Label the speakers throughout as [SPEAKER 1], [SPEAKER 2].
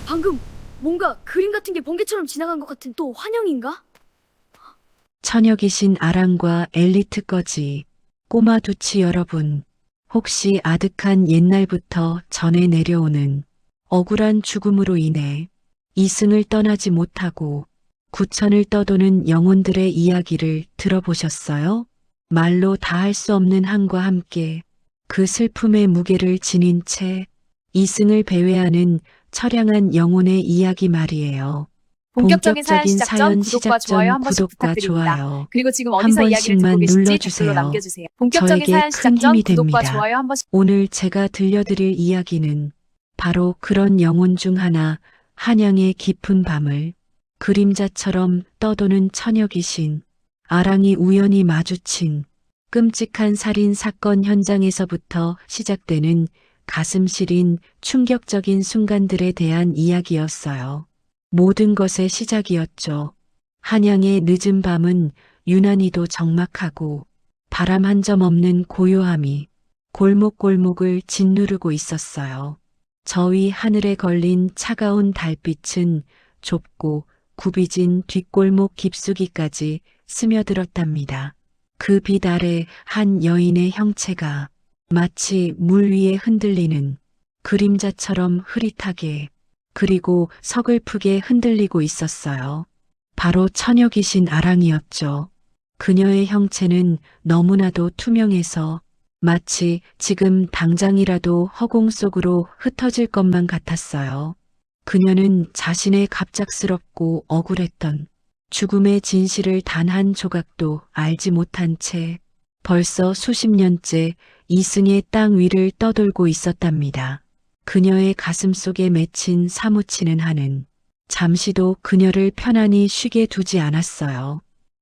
[SPEAKER 1] 방금 뭔가 그림 같은 게 번개처럼 지나간 것 같은 또 환영인가?
[SPEAKER 2] 처녀 귀신 아랑과 엘리트 거지, 꼬마 두치 여러분, 혹시 아득한 옛날부터 전해 내려오는 억울한 죽음으로 인해 이승을 떠나지 못하고 구천을 떠도는 영혼들의 이야기를 들어보셨어요? 말로 다 할 수 없는 한과 함께 그 슬픔의 무게를 지닌 채 이승을 배회하는 처량한 영혼의 이야기 말이에요.
[SPEAKER 3] 본격적인 사연
[SPEAKER 2] 본격적인
[SPEAKER 3] 시작 전
[SPEAKER 2] 사연
[SPEAKER 3] 구독과
[SPEAKER 2] 시작
[SPEAKER 3] 좋아요
[SPEAKER 2] 전
[SPEAKER 3] 한 번씩
[SPEAKER 2] 구독과
[SPEAKER 3] 부탁드립니다.
[SPEAKER 2] 좋아요
[SPEAKER 3] 그리고 지금
[SPEAKER 2] 한
[SPEAKER 3] 어디서 이야기를 듣고
[SPEAKER 2] 번씩만
[SPEAKER 3] 계신지 댓글로
[SPEAKER 2] 눌러주세요.
[SPEAKER 3] 남겨주세요. 본격적인
[SPEAKER 2] 저에게
[SPEAKER 3] 사연 시작
[SPEAKER 2] 큰
[SPEAKER 3] 전
[SPEAKER 2] 힘이
[SPEAKER 3] 구독과
[SPEAKER 2] 됩니다.
[SPEAKER 3] 좋아요 한 번씩
[SPEAKER 2] 오늘 제가 들려드릴 이야기는 바로 그런 영혼 중 하나, 한양의 깊은 밤을 그림자처럼 떠도는 처녀 귀신, 아랑이 우연히 마주친 끔찍한 살인 사건 현장에서부터 시작되는 가슴 시린 충격적인 순간들에 대한 이야기였어요. 모든 것의 시작이었죠. 한양의 늦은 밤은 유난히도 적막하고 바람 한 점 없는 고요함이 골목골목을 짓누르고 있었어요. 저 위 하늘에 걸린 차가운 달빛은 좁고 굽이진 뒷골목 깊숙이까지 스며들었답니다. 그 빛 아래 한 여인의 형체가 마치 물 위에 흔들리는 그림자처럼 흐릿하게 그리고 서글프게 흔들리고 있었어요. 바로 처녀 귀신 아랑이었죠. 그녀의 형체는 너무나도 투명해서 마치 지금 당장이라도 허공 속으로 흩어질 것만 같았어요. 그녀는 자신의 갑작스럽고 억울했던 죽음의 진실을 단 한 조각도 알지 못한 채 벌써 수십 년째 이승의 땅 위를 떠돌고 있었답니다. 그녀의 가슴 속에 맺힌 사무치는 한은 잠시도 그녀를 편안히 쉬게 두지 않았어요.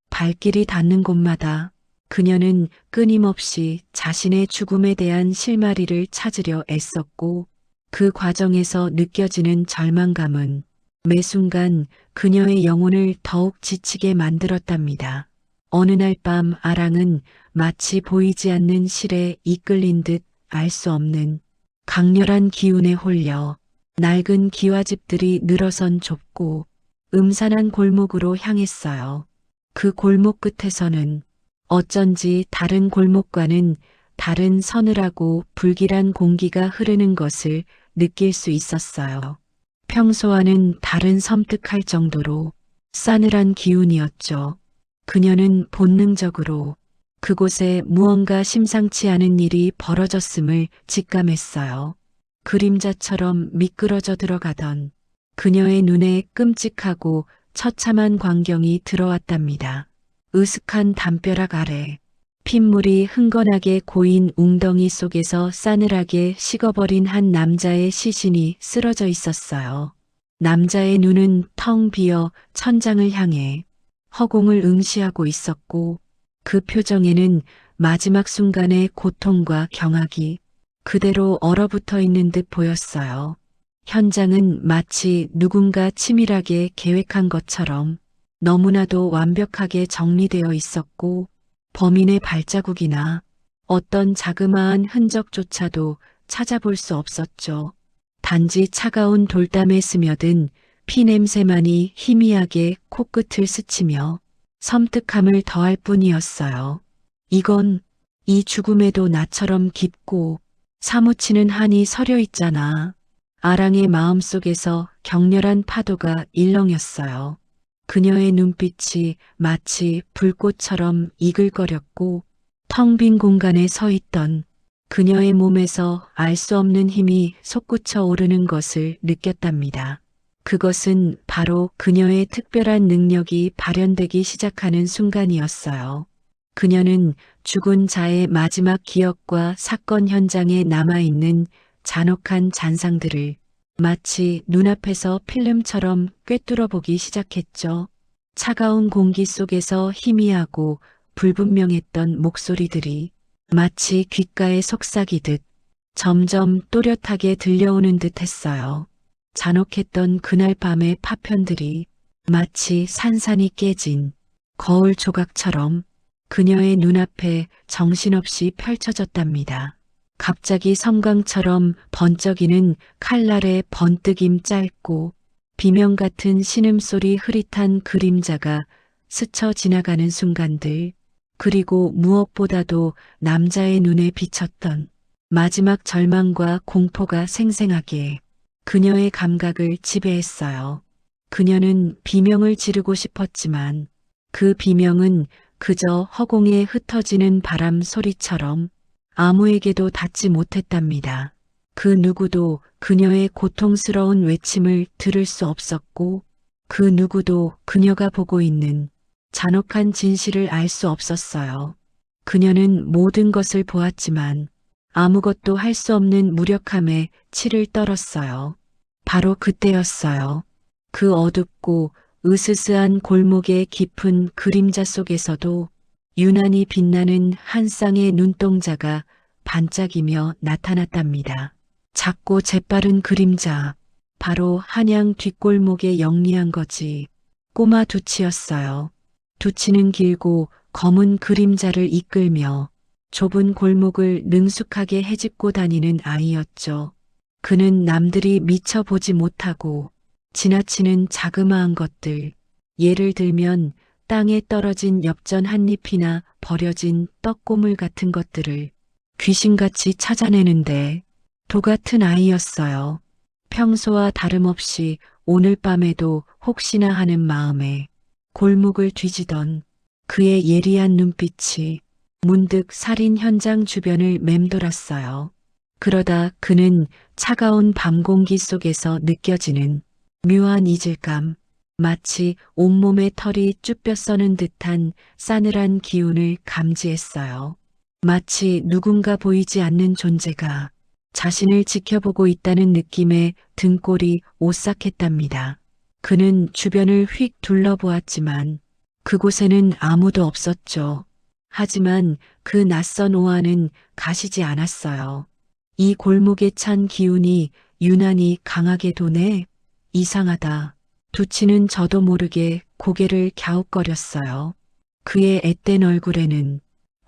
[SPEAKER 2] 발길이 닿는 곳마다 그녀는 끊임없이 자신의 죽음에 대한 실마리를 찾으려 애썼고 그 과정에서 느껴지는 절망감은 매 순간 그녀의 영혼을 더욱 지치게 만들었답니다. 어느 날 밤 아랑은 마치 보이지 않는 실에 이끌린 듯 알 수 없는 강렬한 기운에 홀려 낡은 기와집들이 늘어선 좁고 음산한 골목으로 향했어요. 그 골목 끝에서는 어쩐지 다른 골목과는 다른 서늘하고 불길한 공기가 흐르는 것을 느낄 수 있었어요. 평소와는 다른 섬뜩할 정도로 싸늘한 기운이었죠. 그녀는 본능적으로 그곳에 무언가 심상치 않은 일이 벌어졌음을 직감했어요. 그림자처럼 미끄러져 들어가던 그녀의 눈에 끔찍하고 처참한 광경이 들어왔답니다. 으슥한 담벼락 아래 핏물이 흥건하게 고인 웅덩이 속에서 싸늘하게 식어버린 한 남자의 시신이 쓰러져 있었어요. 남자의 눈은 텅 비어 천장을 향해 허공을 응시하고 있었고 그 표정에는 마지막 순간의 고통과 경악이 그대로 얼어붙어 있는 듯 보였어요. 현장은 마치 누군가 치밀하게 계획한 것처럼 너무나도 완벽하게 정리되어 있었고 범인의 발자국이나 어떤 자그마한 흔적조차도 찾아볼 수 없었죠. 단지 차가운 돌담에 스며든 피냄새만이 희미하게 코끝을 스치며 섬뜩함을 더할 뿐이었어요. 이건 이 죽음에도 나처럼 깊고 사무치는 한이 서려 있잖아. 아랑의 마음속에서 격렬한 파도가 일렁였어요. 그녀의 눈빛이 마치 불꽃처럼 이글거렸고 텅 빈 공간에 서 있던 그녀의 몸에서 알 수 없는 힘이 솟구쳐 오르는 것을 느꼈답니다. 그것은 바로 그녀의 특별한 능력이 발현되기 시작하는 순간이었어요. 그녀는 죽은 자의 마지막 기억과 사건 현장에 남아있는 잔혹한 잔상들을 마치 눈앞에서 필름처럼 꿰뚫어 보기 시작했죠. 차가운 공기 속에서 희미하고 불분명했던 목소리들이 마치 귓가에 속삭이듯 점점 또렷하게 들려오는 듯 했어요. 잔혹했던 그날 밤의 파편들이 마치 산산이 깨진 거울 조각처럼 그녀의 눈앞에 정신없이 펼쳐졌답니다. 갑자기 섬광처럼 번쩍이는 칼날의 번뜩임 짧고 비명 같은 신음소리 흐릿한 그림자가 스쳐 지나가는 순간들, 그리고 무엇보다도 남자의 눈에 비쳤던 마지막 절망과 공포가 생생하게 그녀의 감각을 지배했어요. 그녀는 비명을 지르고 싶었지만 그 비명은 그저 허공에 흩어지는 바람 소리처럼 아무에게도 닿지 못했답니다. 그 누구도 그녀의 고통스러운 외침을 들을 수 없었고 그 누구도 그녀가 보고 있는 잔혹한 진실을 알 수 없었어요. 그녀는 모든 것을 보았지만 아무것도 할 수 없는 무력함에 치를 떨었어요. 바로 그때였어요. 그 어둡고 으스스한 골목의 깊은 그림자 속에서도 유난히 빛나는 한 쌍의 눈동자가 반짝이며 나타났답니다. 작고 재빠른 그림자, 바로 한양 뒷골목의 영리한 거지. 꼬마 두치였어요. 두치는 길고 검은 그림자를 이끌며 좁은 골목을 능숙하게 헤집고 다니는 아이였죠. 그는 남들이 미처 보지 못하고 지나치는 자그마한 것들, 예를 들면 땅에 떨어진 엽전 한 잎이나 버려진 떡고물 같은 것들을 귀신같이 찾아내는데 도 같은 아이였어요. 평소와 다름없이 오늘 밤에도 혹시나 하는 마음에 골목을 뒤지던 그의 예리한 눈빛이 문득 살인 현장 주변을 맴돌았어요. 그러다 그는 차가운 밤 공기 속에서 느껴지는 묘한 이질감, 마치 온몸에 털이 쭈뼛 서는 듯한 싸늘한 기운을 감지했어요. 마치 누군가 보이지 않는 존재가 자신을 지켜보고 있다는 느낌에 등골이 오싹했답니다. 그는 주변을 휙 둘러보았지만 그곳에는 아무도 없었죠. 하지만 그 낯선 오한은 가시지 않았어요. 이 골목에 찬 기운이 유난히 강하게 도네. 이상하다. 두치는 저도 모르게 고개를 갸웃거렸어요. 그의 앳된 얼굴에는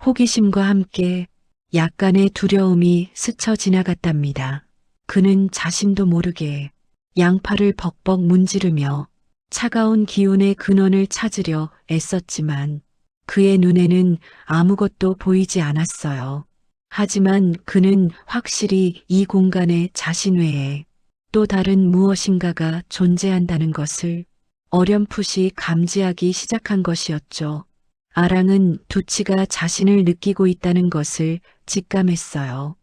[SPEAKER 2] 호기심과 함께 약간의 두려움이 스쳐 지나갔답니다. 그는 자신도 모르게 양팔을 벅벅 문지르며 차가운 기운의 근원을 찾으려 애썼지만 그의 눈에는 아무것도 보이지 않았어요. 하지만 그는 확실히 이 공간에 자신 외에 또 다른 무엇인가가 존재한다는 것을 어렴풋이 감지하기 시작한 것이었죠. 아랑은 두치가 자신을 느끼고 있다는 것을 직감했어요.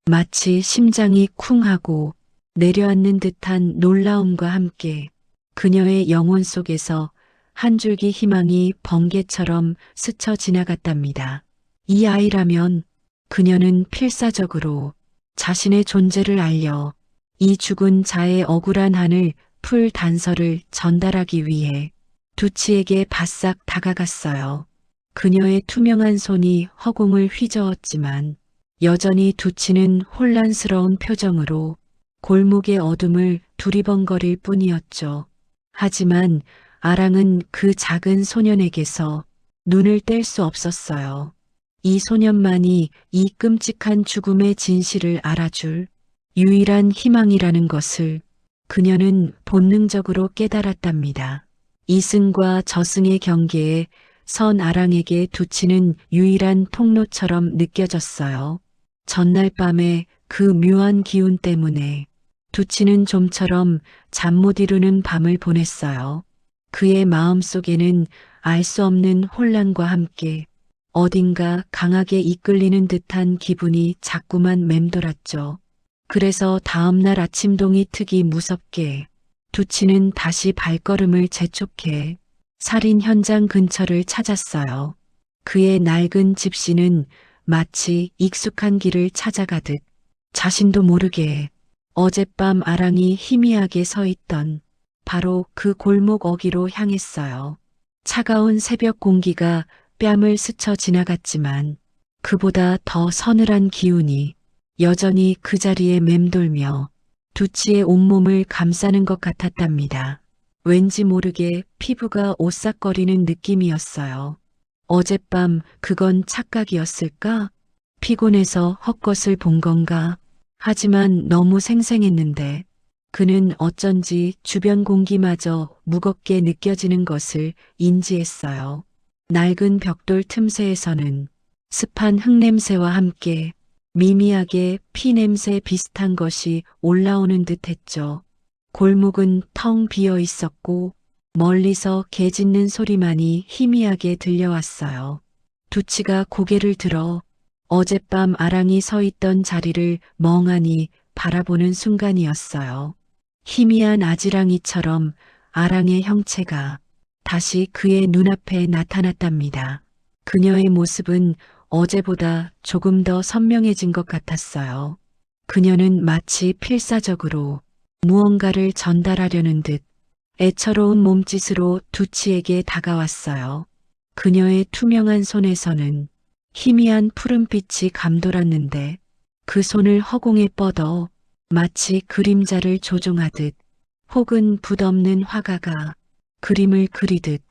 [SPEAKER 2] 마치 심장이 쿵 하고 내려앉는 듯한 놀라움과 함께 그녀의 영혼 속에서 한 줄기 희망이 번개처럼 스쳐 지나갔답니다. 이 아이라면 그녀는 필사적으로 자신의 존재를 알려 이 죽은 자의 억울한 한을 풀 단서를 전달하기 위해 두치에게 바싹 다가갔어요. 그녀의 투명한 손이 허공을 휘저었지만 여전히 두치는 혼란스러운 표정으로 골목의 어둠을 두리번거릴 뿐이었죠. 하지만 아랑은 그 작은 소년에게서 눈을 뗄 수 없었어요. 이 소년만이 이 끔찍한 죽음의 진실을 알아줄 유일한 희망이라는 것을 그녀는 본능적으로 깨달았답니다. 이승과 저승의 경계에 선 아랑에게 두치는 유일한 통로처럼 느껴졌어요. 전날 밤에 그 묘한 기운 때문에 두치는 좀처럼 잠 못 이루는 밤을 보냈어요. 그의 마음 속에는 알 수 없는 혼란과 함께 어딘가 강하게 이끌리는 듯한 기분이 자꾸만 맴돌았죠. 그래서 다음날 아침동이 트기 무섭게 두치는 다시 발걸음을 재촉해 살인 현장 근처를 찾았어요. 그의 낡은 집시는 마치 익숙한 길을 찾아가듯 자신도 모르게 어젯밤 아랑이 희미하게 서 있던 바로 그 골목 어귀로 향했어요. 차가운 새벽 공기가 뺨을 스쳐 지나갔지만 그보다 더 서늘한 기운이 여전히 그 자리에 맴돌며 두치의 온몸을 감싸는 것 같았답니다. 왠지 모르게 피부가 오싹거리는 느낌이었어요. 어젯밤 그건 착각이었을까? 피곤해서 헛것을 본 건가? 하지만 너무 생생했는데 그는 어쩐지 주변 공기마저 무겁게 느껴지는 것을 인지했어요. 낡은 벽돌 틈새에서는 습한 흙냄새와 함께 미미하게 피냄새 비슷한 것이 올라오는 듯 했죠. 골목은 텅 비어 있었고 멀리서 개 짖는 소리만이 희미하게 들려왔어요. 두치가 고개를 들어 어젯밤 아랑이 서 있던 자리를 멍하니 바라보는 순간이었어요. 희미한 아지랑이처럼 아랑의 형체가 다시 그의 눈앞에 나타났답니다. 그녀의 모습은 어제보다 조금 더 선명해진 것 같았어요. 그녀는 마치 필사적으로 무언가를 전달하려는 듯 애처로운 몸짓으로 두치에게 다가왔어요. 그녀의 투명한 손에서는 희미한 푸른빛이 감돌았는데 그 손을 허공에 뻗어 마치 그림자를 조종하듯 혹은 붓없는 화가가 그림을 그리듯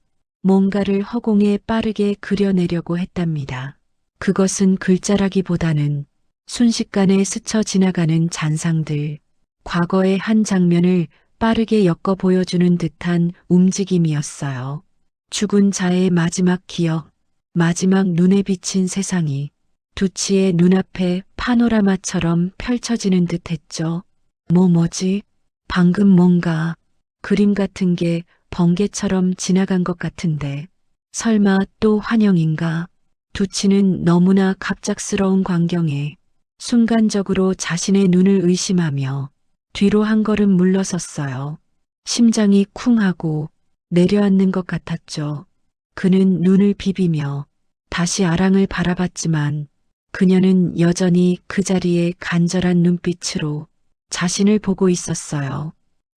[SPEAKER 2] 뭔가를 허공에 빠르게 그려내려고 했답니다. 그것은 글자라기보다는 순식간에 스쳐 지나가는 잔상들, 과거의 한 장면을 빠르게 엮어 보여주는 듯한 움직임이었어요. 죽은 자의 마지막 기억, 마지막 눈에 비친 세상이 두치의 눈앞에 파노라마처럼 펼쳐지는 듯 했죠. 뭐지? 방금 뭔가 그림 같은 게 번개처럼 지나간 것 같은데 설마 또 환영인가? 두치는 너무나 갑작스러운 광경에 순간적으로 자신의 눈을 의심하며 뒤로 한 걸음 물러섰어요. 심장이 쿵하고 내려앉는 것 같았죠. 그는 눈을 비비며 다시 아랑을 바라봤지만 그녀는 여전히 그 자리에 간절한 눈빛으로 자신을 보고 있었어요.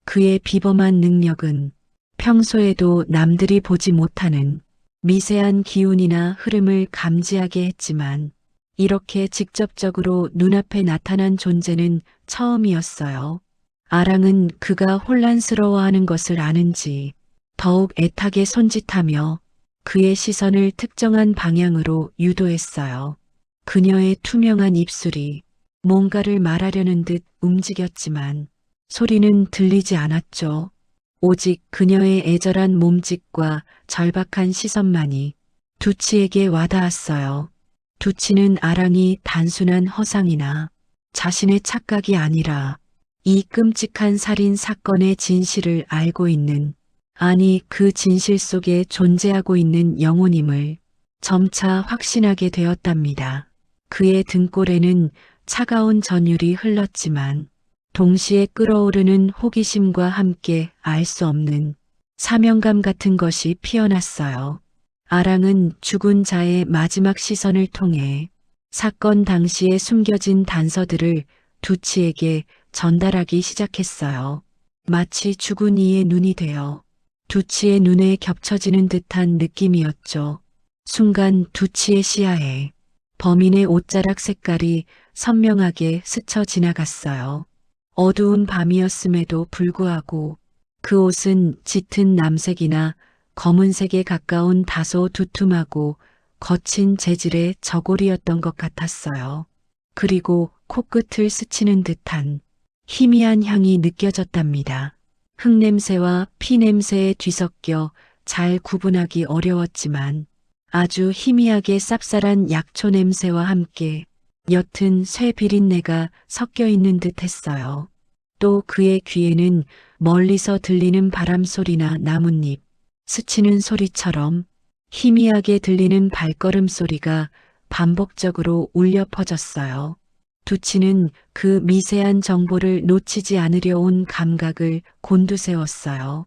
[SPEAKER 2] 그의 비범한 능력은 평소에도 남들이 보지 못하는 미세한 기운이나 흐름을 감지하게 했지만 이렇게 직접적으로 눈앞에 나타난 존재는 처음이었어요. 아랑은 그가 혼란스러워하는 것을 아는지 더욱 애타게 손짓하며 그의 시선을 특정한 방향으로 유도했어요. 그녀의 투명한 입술이 뭔가를 말하려는 듯 움직였지만 소리는 들리지 않았죠. 오직 그녀의 애절한 몸짓과 절박한 시선만이 두치에게 와닿았어요. 두치는 아랑이 단순한 허상이나 자신의 착각이 아니라 이 끔찍한 살인 사건의 진실을 알고 있는, 아니 그 진실 속에 존재하고 있는 영혼임을 점차 확신하게 되었답니다. 그의 등골에는 차가운 전율이 흘렀지만 동시에 끓어오르는 호기심과 함께 알 수 없는 사명감 같은 것이 피어났어요. 아랑은 죽은 자의 마지막 시선을 통해 사건 당시에 숨겨진 단서들을 두치에게 전달하기 시작했어요. 마치 죽은 이의 눈이 되어 두치의 눈에 겹쳐지는 듯한 느낌이었죠. 순간 두치의 시야에 범인의 옷자락 색깔이 선명하게 스쳐 지나갔어요. 어두운 밤이었음에도 불구하고 그 옷은 짙은 남색이나 검은색에 가까운 다소 두툼하고 거친 재질의 저고리였던 것 같았어요. 그리고 코끝을 스치는 듯한 희미한 향이 느껴졌답니다. 흙냄새와 피냄새에 뒤섞여 잘 구분하기 어려웠지만 아주 희미하게 쌉쌀한 약초 냄새와 함께 옅은 쇠 비린내가 섞여 있는 듯 했어요. 또 그의 귀에는 멀리서 들리는 바람 소리나 나뭇잎, 스치는 소리처럼 희미하게 들리는 발걸음 소리가 반복적으로 울려 퍼졌어요. 두치는 그 미세한 정보를 놓치지 않으려 온 감각을 곤두세웠어요.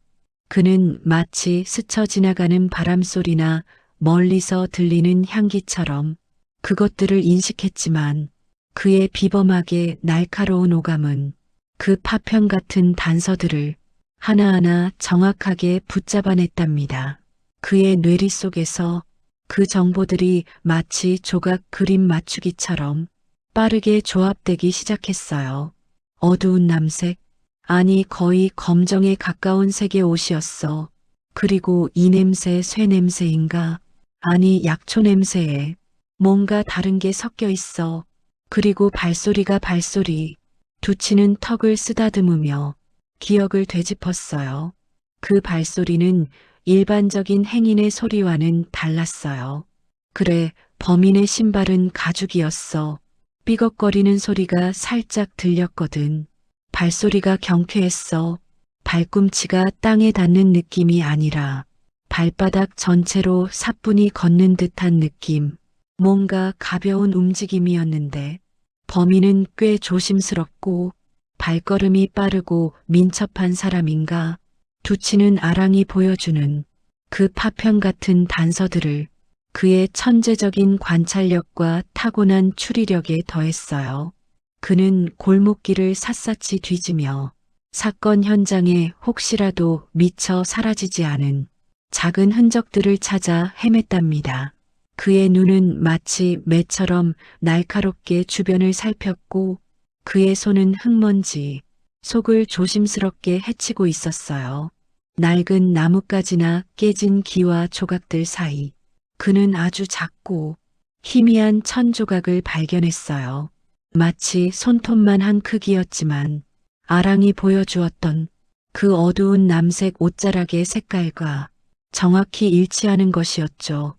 [SPEAKER 2] 그는 마치 스쳐 지나가는 바람 소리나 멀리서 들리는 향기처럼 그것들을 인식했지만 그의 비범하게 날카로운 오감은 그 파편 같은 단서들을 하나하나 정확하게 붙잡아냈답니다. 그의 뇌리 속에서 그 정보들이 마치 조각 그림 맞추기처럼 빠르게 조합되기 시작했어요. 어두운 남색, 아니 거의 검정에 가까운 색의 옷이었어. 그리고 이 냄새 쇠 냄새인가? 아니 약초 냄새에 뭔가 다른 게 섞여 있어. 그리고 발소리가 발소리. 두치는 턱을 쓰다듬으며 기억을 되짚었어요. 그 발소리는 일반적인 행인의 소리와는 달랐어요. 그래, 범인의 신발은 가죽이었어. 삐걱거리는 소리가 살짝 들렸거든. 발소리가 경쾌했어. 발꿈치가 땅에 닿는 느낌이 아니라 발바닥 전체로 사뿐히 걷는 듯한 느낌. 뭔가 가벼운 움직임이었는데 범인은 꽤 조심스럽고 발걸음이 빠르고 민첩한 사람인가. 두치는 아랑이 보여주는 그 파편 같은 단서들을 그의 천재적인 관찰력과 타고난 추리력에 더했어요. 그는 골목길을 샅샅이 뒤지며 사건 현장에 혹시라도 미처 사라지지 않은 작은 흔적들을 찾아 헤맸답니다. 그의 눈은 마치 매처럼 날카롭게 주변을 살폈고 그의 손은 흙먼지, 속을 조심스럽게 헤치고 있었어요. 낡은 나뭇가지나 깨진 기와 조각들 사이 그는 아주 작고 희미한 천 조각을 발견했어요. 마치 손톱만 한 크기였지만 아랑이 보여주었던 그 어두운 남색 옷자락의 색깔과 정확히 일치하는 것이었죠.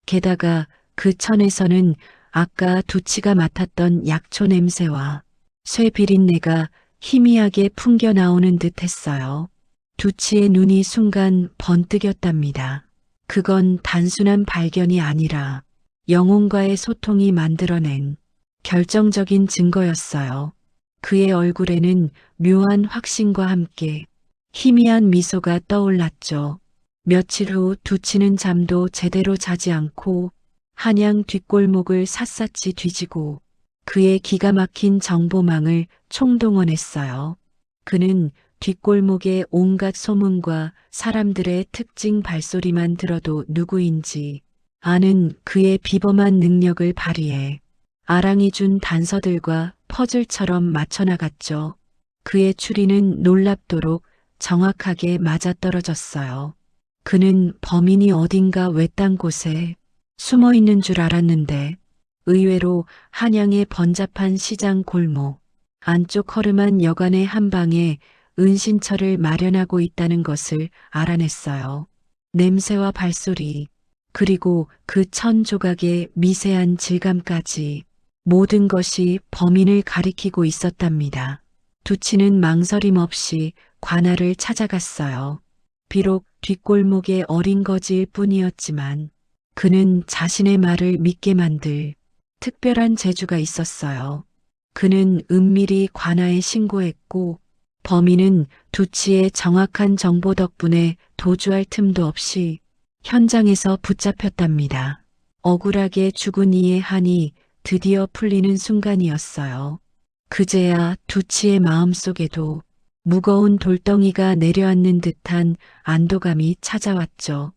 [SPEAKER 2] 게다가 그 천에서는 아까 두치가 맡았던 약초 냄새와 쇠 비린내가 희미하게 풍겨 나오는 듯 했어요. 두치의 눈이 순간 번뜩였답니다. 그건 단순한 발견이 아니라 영혼과의 소통이 만들어낸 결정적인 증거였어요. 그의 얼굴에는 묘한 확신과 함께 희미한 미소가 떠올랐죠. 며칠 후 두치는 잠도 제대로 자지 않고 한양 뒷골목을 샅샅이 뒤지고 그의 기가 막힌 정보망을 총동원했어요. 그는 뒷골목의 온갖 소문과 사람들의 특징 발소리만 들어도 누구인지 아는 그의 비범한 능력을 발휘해 아랑이 준 단서들과 퍼즐처럼 맞춰나갔죠. 그의 추리는 놀랍도록 정확하게 맞아떨어졌어요. 그는 범인이 어딘가 외딴 곳에 숨어 있는 줄 알았는데 의외로 한양의 번잡한 시장 골목, 안쪽 허름한 여관의 한방에 은신처를 마련하고 있다는 것을 알아냈어요. 냄새와 발소리, 그리고 그 천 조각의 미세한 질감까지 모든 것이 범인을 가리키고 있었답니다. 두치는 망설임 없이 관할을 찾아갔어요. 비록 뒷골목의 어린 거지일 뿐이었지만 그는 자신의 말을 믿게 만들 특별한 재주가 있었어요. 그는 은밀히 관아에 신고했고 범인은 두치의 정확한 정보 덕분에 도주할 틈도 없이 현장에서 붙잡혔답니다. 억울하게 죽은 이의 한이 드디어 풀리는 순간이었어요. 그제야 두치의 마음속에도 무거운 돌덩이가 내려앉는 듯한 안도감이 찾아왔죠.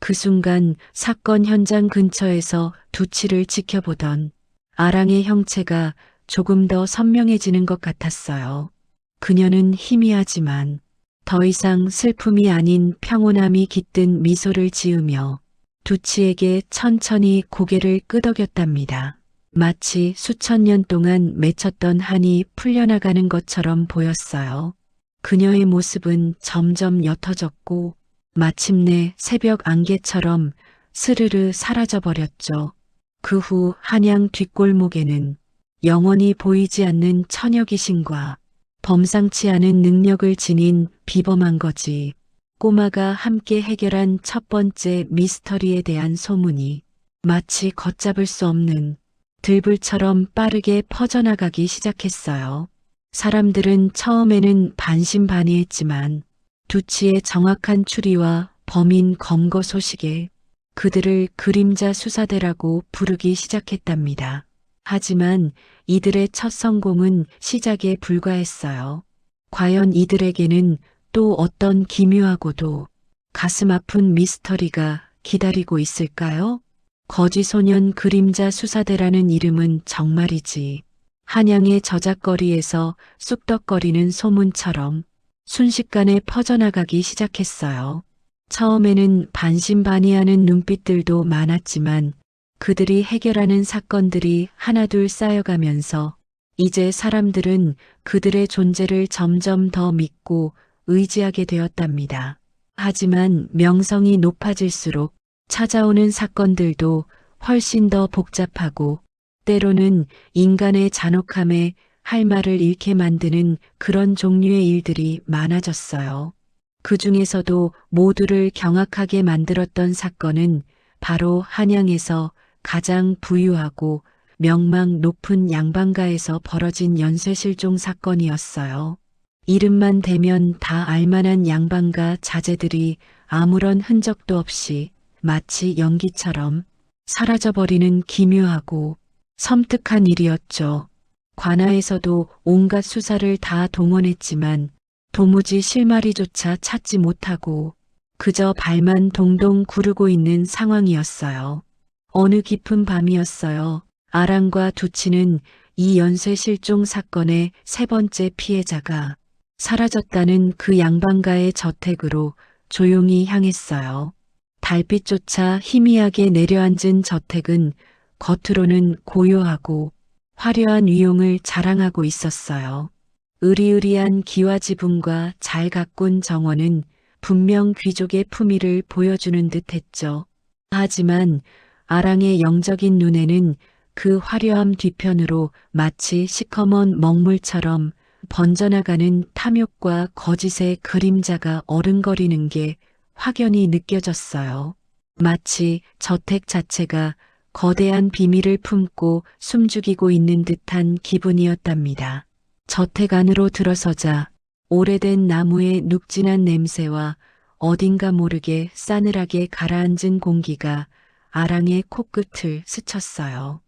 [SPEAKER 2] 그 순간 사건 현장 근처에서 두치를 지켜보던 아랑의 형체가 조금 더 선명해지는 것 같았어요. 그녀는 희미하지만 더 이상 슬픔이 아닌 평온함이 깃든 미소를 지으며 두치에게 천천히 고개를 끄덕였답니다. 마치 수천 년 동안 맺혔던 한이 풀려나가는 것처럼 보였어요. 그녀의 모습은 점점 옅어졌고 마침내 새벽 안개처럼 스르르 사라져버렸죠. 그 후 한양 뒷골목에는 영원히 보이지 않는 처녀 귀신과 범상치 않은 능력을 지닌 비범한 거지 꼬마가 함께 해결한 첫 번째 미스터리에 대한 소문이 마치 걷잡을 수 없는 들불처럼 빠르게 퍼져나가기 시작했어요. 사람들은 처음에는 반신반의했지만 두치의 정확한 추리와 범인 검거 소식에 그들을 그림자 수사대라고 부르기 시작했답니다. 하지만 이들의 첫 성공은 시작에 불과했어요. 과연 이들에게는 또 어떤 기묘하고도 가슴 아픈 미스터리가 기다리고 있을까요? 거지소년 그림자 수사대라는 이름은 정말이지 한양의 저작거리에서 쑥덕거리는 소문처럼 순식간에 퍼져나가기 시작했어요. 처음에는 반신반의하는 눈빛들도 많았지만 그들이 해결하는 사건들이 하나둘 쌓여가면서 이제 사람들은 그들의 존재를 점점 더 믿고 의지하게 되었답니다. 하지만 명성이 높아질수록 찾아오는 사건들도 훨씬 더 복잡하고 때로는 인간의 잔혹함에 할 말을 잃게 만드는 그런 종류의 일들이 많아졌어요. 그 중에서도 모두를 경악하게 만들었던 사건은 바로 한양에서 가장 부유하고 명망 높은 양반가에서 벌어진 연쇄실종 사건이었어요. 이름만 대면 다 알만한 양반가 자제들이 아무런 흔적도 없이 마치 연기처럼 사라져버리는 기묘하고 섬뜩한 일이었죠. 관아에서도 온갖 수사를 다 동원했지만 도무지 실마리조차 찾지 못하고 그저 발만 동동 구르고 있는 상황이었어요. 어느 깊은 밤이었어요. 아랑과 두치는 이 연쇄 실종 사건의 세 번째 피해자가 사라졌다는 그 양반가의 저택으로 조용히 향했어요. 달빛조차 희미하게 내려앉은 저택은 겉으로는 고요하고 화려한 위용을 자랑하고 있었어요. 으리으리한 기와 지붕과 잘 가꾼 정원은 분명 귀족의 품위를 보여주는 듯했죠. 하지만 아랑의 영적인 눈에는 그 화려함 뒤편으로 마치 시커먼 먹물처럼 번져나가는 탐욕과 거짓의 그림자가 어른거리는 게 확연히 느껴졌어요. 마치 저택 자체가 거대한 비밀을 품고 숨죽이고 있는 듯한 기분이었답니다. 저택 안으로 들어서자 오래된 나무의 눅진한 냄새와 어딘가 모르게 싸늘하게 가라앉은 공기가 아랑의 코끝을 스쳤어요.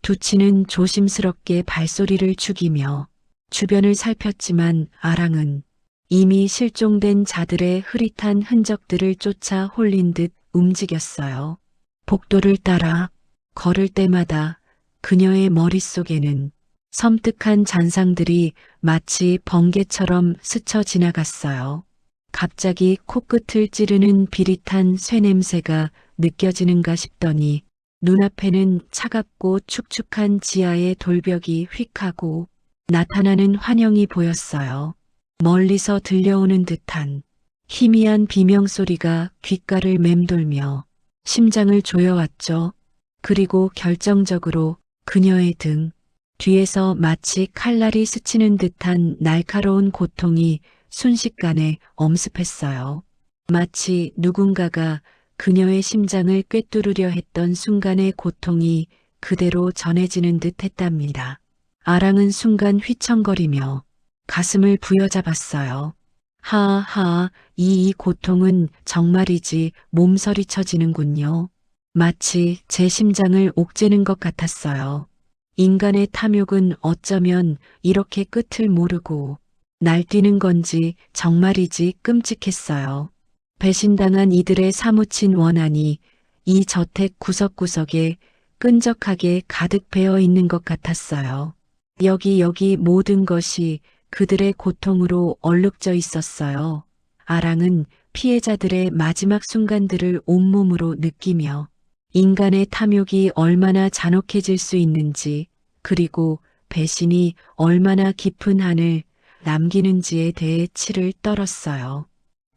[SPEAKER 2] 두치는 조심스럽게 발소리를 죽이며 주변을 살폈지만 아랑은 이미 실종된 자들의 흐릿한 흔적들을 쫓아 홀린 듯 움직였어요. 복도를 따라 걸을 때마다 그녀의 머릿속에는 섬뜩한 잔상들이 마치 번개처럼 스쳐 지나갔어요. 갑자기 코끝을 찌르는 비릿한 쇠냄새가 느껴지는가 싶더니 눈앞에는 차갑고 축축한 지하의 돌벽이 휙 하고 나타나는 환영이 보였어요. 멀리서 들려오는 듯한 희미한 비명소리가 귓가를 맴돌며 심장을 조여왔죠. 그리고 결정적으로 그녀의 등 뒤에서 마치 칼날이 스치는 듯한 날카로운 고통이 순식간에 엄습했어요. 마치 누군가가 그녀의 심장을 꿰뚫으려 했던 순간의 고통이 그대로 전해지는 듯 했답니다. 아랑은 순간 휘청거리며 가슴을 부여잡았어요. 하하, 이 고통은 정말이지 몸서리 쳐지는군요. 마치 제 심장을 옥죄는 것 같았어요. 인간의 탐욕은 어쩌면 이렇게 끝을 모르고 날뛰는 건지 정말이지 끔찍했어요. 배신당한 이들의 사무친 원한이 이 저택 구석구석에 끈적하게 가득 배어 있는 것 같았어요. 여기 모든 것이 그들의 고통으로 얼룩져 있었어요. 아랑은 피해자들의 마지막 순간들을 온몸으로 느끼며 인간의 탐욕이 얼마나 잔혹해질 수 있는지 그리고 배신이 얼마나 깊은 한을 남기는지에 대해 치를 떨었어요.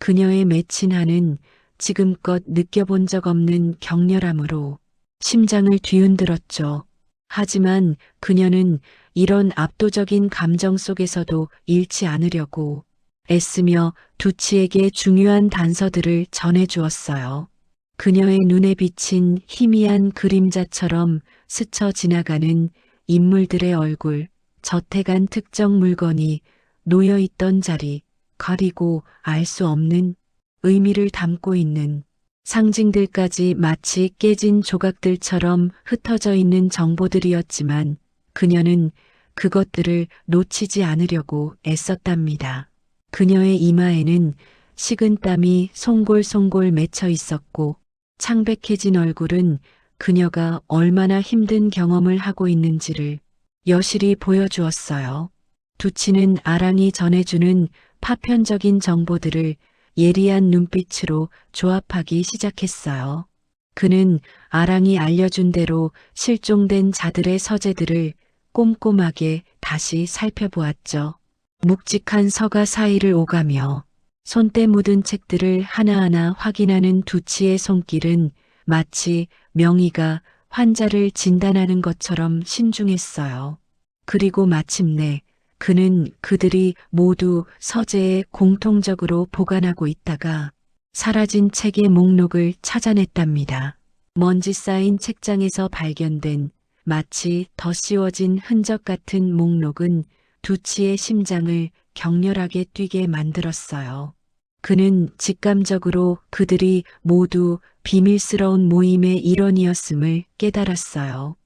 [SPEAKER 2] 그녀의 맺힌 한은 지금껏 느껴본 적 없는 격렬함으로 심장을 뒤흔들었죠. 하지만 그녀는 이런 압도적인 감정 속에서도 잃지 않으려고 애쓰며 두치에게 중요한 단서들을 전해주었어요. 그녀의 눈에 비친 희미한 그림자처럼 스쳐 지나가는 인물들의 얼굴, 저택 안 특정 물건이 놓여있던 자리, 가리고 알 수 없는 의미를 담고 있는 상징들까지 마치 깨진 조각들처럼 흩어져 있는 정보들이었지만 그녀는 그것들을 놓치지 않으려고 애썼답니다. 그녀의 이마에는 식은땀이 송골송골 맺혀 있었고 창백해진 얼굴은 그녀가 얼마나 힘든 경험을 하고 있는지를 여실히 보여주었어요. 두치는 아랑이 전해주는 파편적인 정보들을 예리한 눈빛으로 조합하기 시작했어요. 그는 아랑이 알려준 대로 실종된 자들의 서재들을 꼼꼼하게 다시 살펴보았죠. 묵직한 서가 사이를 오가며 손때 묻은 책들을 하나하나 확인하는 두치의 손길은 마치 명의가 환자를 진단하는 것처럼 신중했어요. 그리고 마침내 그는 그들이 모두 서재에 공통적으로 보관하고 있다가 사라진 책의 목록을 찾아냈답니다. 먼지 쌓인 책장에서 발견된 마치 더 씌워진 흔적 같은 목록은 두치의 심장을 격렬하게 뛰게 만들었어요. 그는 직감적으로 그들이 모두 비밀스러운 모임의 일원이었음을 깨달았어요.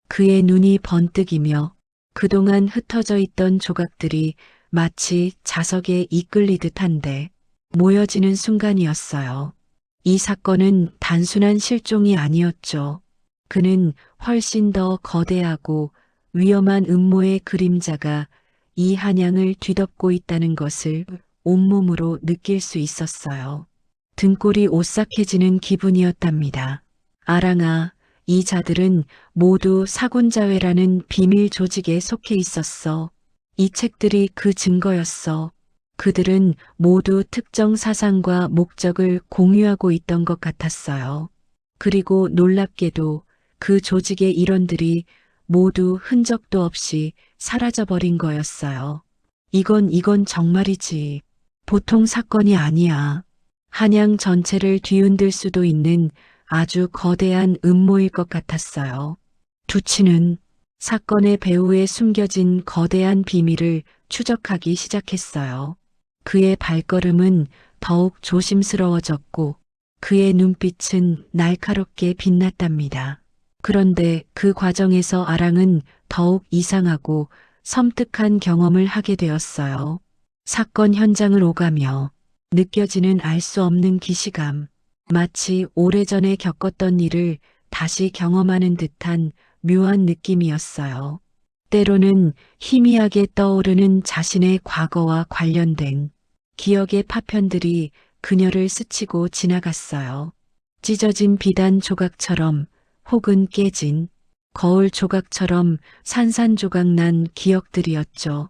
[SPEAKER 2] 그의 눈이 번뜩이며 그동안 흩어져 있던 조각들이 마치 자석에 이끌리듯 한데 모여지는 순간이었어요. 이 사건은 단순한 실종이 아니었죠. 그는 훨씬 더 거대하고 위험한 음모의 그림자가 이 한양을 뒤덮고 있다는 것을 온몸으로 느낄 수 있었어요. 등골이 오싹해지는 기분이었답니다. 아랑아, 이 자들은 모두 사군자회라는 비밀 조직에 속해 있었어. 이 책들이 그 증거였어. 그들은 모두 특정 사상과 목적을 공유하고 있던 것 같았어요. 그리고 놀랍게도 그 조직의 일원들이 모두 흔적도 없이 사라져버린 거였어요. 이건 정말이지. 보통 사건이 아니야. 한양 전체를 뒤흔들 수도 있는 아주 거대한 음모일 것 같았어요. 두치는 사건의 배후에 숨겨진 거대한 비밀을 추적하기 시작했어요. 그의 발걸음은 더욱 조심스러워졌고 그의 눈빛은 날카롭게 빛났답니다. 그런데 그 과정에서 아랑은 더욱 이상하고 섬뜩한 경험을 하게 되었어요. 사건 현장을 오가며 느껴지는 알 수 없는 기시감, 마치 오래전에 겪었던 일을 다시 경험하는 듯한 묘한 느낌이었어요. 때로는 희미하게 떠오르는 자신의 과거와 관련된 기억의 파편들이 그녀를 스치고 지나갔어요. 찢어진 비단 조각처럼 혹은 깨진 거울 조각처럼 산산조각 난 기억들이었죠.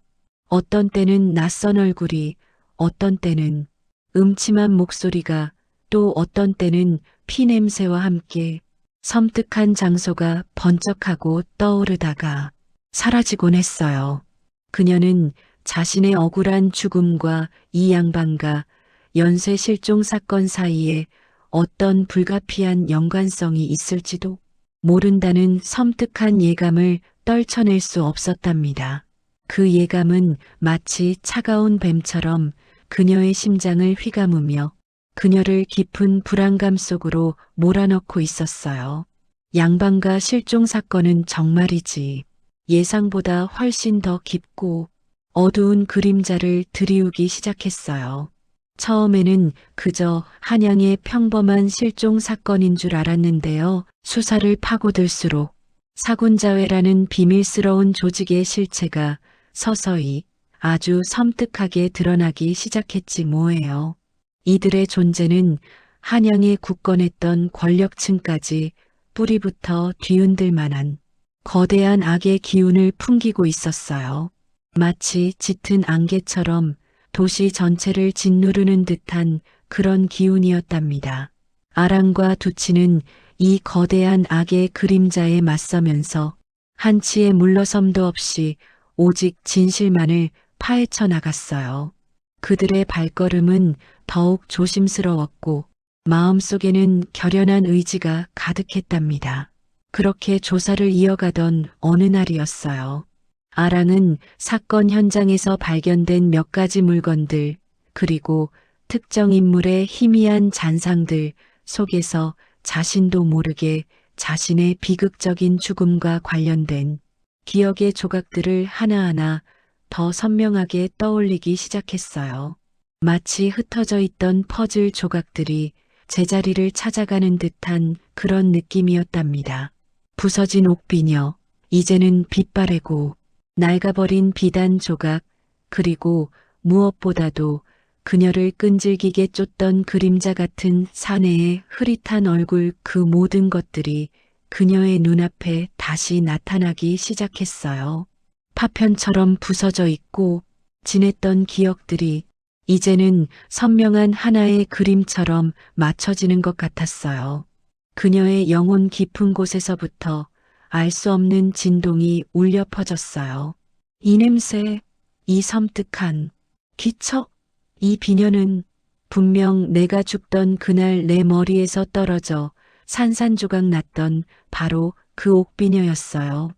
[SPEAKER 2] 어떤 때는 낯선 얼굴이, 어떤 때는 음침한 목소리가, 또 어떤 때는 피냄새와 함께 섬뜩한 장소가 번쩍하고 떠오르다가 사라지곤 했어요. 그녀는 자신의 억울한 죽음과 이 양반과 연쇄 실종 사건 사이에 어떤 불가피한 연관성이 있을지도 모른다는 섬뜩한 예감을 떨쳐낼 수 없었답니다. 그 예감은 마치 차가운 뱀처럼 그녀의 심장을 휘감으며 그녀를 깊은 불안감 속으로 몰아넣고 있었어요. 양반과 실종 사건은 정말이지 예상보다 훨씬 더 깊고 어두운 그림자를 드리우기 시작했어요. 처음에는 그저 한양의 평범한 실종 사건인 줄 알았는데요. 수사를 파고들수록 사군자회라는 비밀스러운 조직의 실체가 서서히 아주 섬뜩하게 드러나기 시작했지 뭐예요. 이들의 존재는 한양에 굳건했던 권력층까지 뿌리부터 뒤흔들 만한 거대한 악의 기운을 풍기고 있었어요. 마치 짙은 안개처럼 도시 전체를 짓누르는 듯한 그런 기운이었답니다. 아랑과 두치는 이 거대한 악의 그림자에 맞서면서 한치의 물러섬도 없이 오직 진실만을 파헤쳐 나갔어요. 그들의 발걸음은 더욱 조심스러웠고 마음속에는 결연한 의지가 가득했답니다. 그렇게 조사를 이어가던 어느 날이었어요. 아랑은 사건 현장에서 발견된 몇 가지 물건들, 그리고 특정 인물의 희미한 잔상들 속에서 자신도 모르게 자신의 비극적인 죽음과 관련된 기억의 조각들을 하나하나 더 선명하게 떠올리기 시작했어요. 마치 흩어져 있던 퍼즐 조각들이 제자리를 찾아가는 듯한 그런 느낌이었답니다. 부서진 옥비녀, 이제는 빛바래고 낡아버린 비단 조각, 그리고 무엇보다도 그녀를 끈질기게 쫓던 그림자 같은 사내의 흐릿한 얼굴, 그 모든 것들이 그녀의 눈앞에 다시 나타나기 시작했어요. 파편처럼 부서져 있고 진했던 기억들이 이제는 선명한 하나의 그림처럼 맞춰지는 것 같았어요. 그녀의 영혼 깊은 곳에서부터 알 수 없는 진동이 울려 퍼졌어요. 이 냄새, 이 섬뜩한 기척, 이 비녀는 분명 내가 죽던 그날 내 머리에서 떨어져 산산조각 났던 바로 그 옥비녀였어요.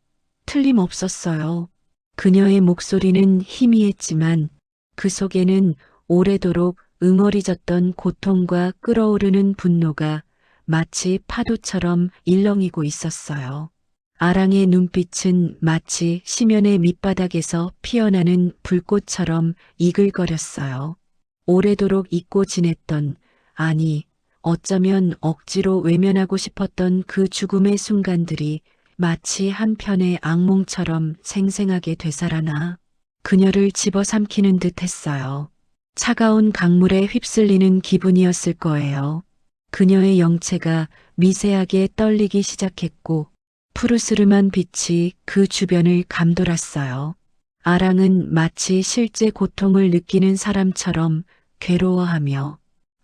[SPEAKER 2] 틀림없었어요. 그녀의 목소리는 희미했지만 그 속에는 오래도록 응어리졌던 고통과 끓어오르는 분노가 마치 파도처럼 일렁이고 있었어요. 아랑의 눈빛은 마치 심연의 밑바닥에서 피어나는 불꽃처럼 이글거렸어요. 오래도록 잊고 지냈던, 아니, 어쩌면 억지로 외면하고 싶었던 그 죽음의 순간들이 마치 한 편의 악몽처럼 생생하게 되살아나 그녀를 집어삼키는 듯 했어요. 차가운 강물에 휩쓸리는 기분이었을 거예요. 그녀의 영체가 미세하게 떨리기 시작했고 푸르스름한 빛이 그 주변을 감돌았어요. 아랑은 마치 실제 고통을 느끼는 사람처럼 괴로워하며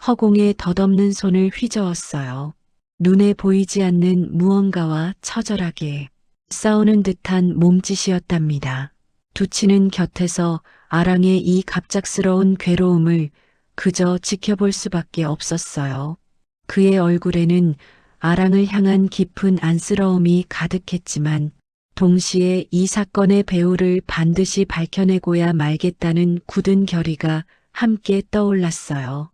[SPEAKER 2] 허공에 덧없는 손을 휘저었어요. 눈에 보이지 않는 무언가와 처절하게 싸우는 듯한 몸짓이었답니다. 두치는 곁에서 아랑의 이 갑작스러운 괴로움을 그저 지켜볼 수밖에 없었어요. 그의 얼굴에는 아랑을 향한 깊은 안쓰러움이 가득했지만 동시에 이 사건의 배후를 반드시 밝혀내고야 말겠다는 굳은 결의가 함께 떠올랐어요.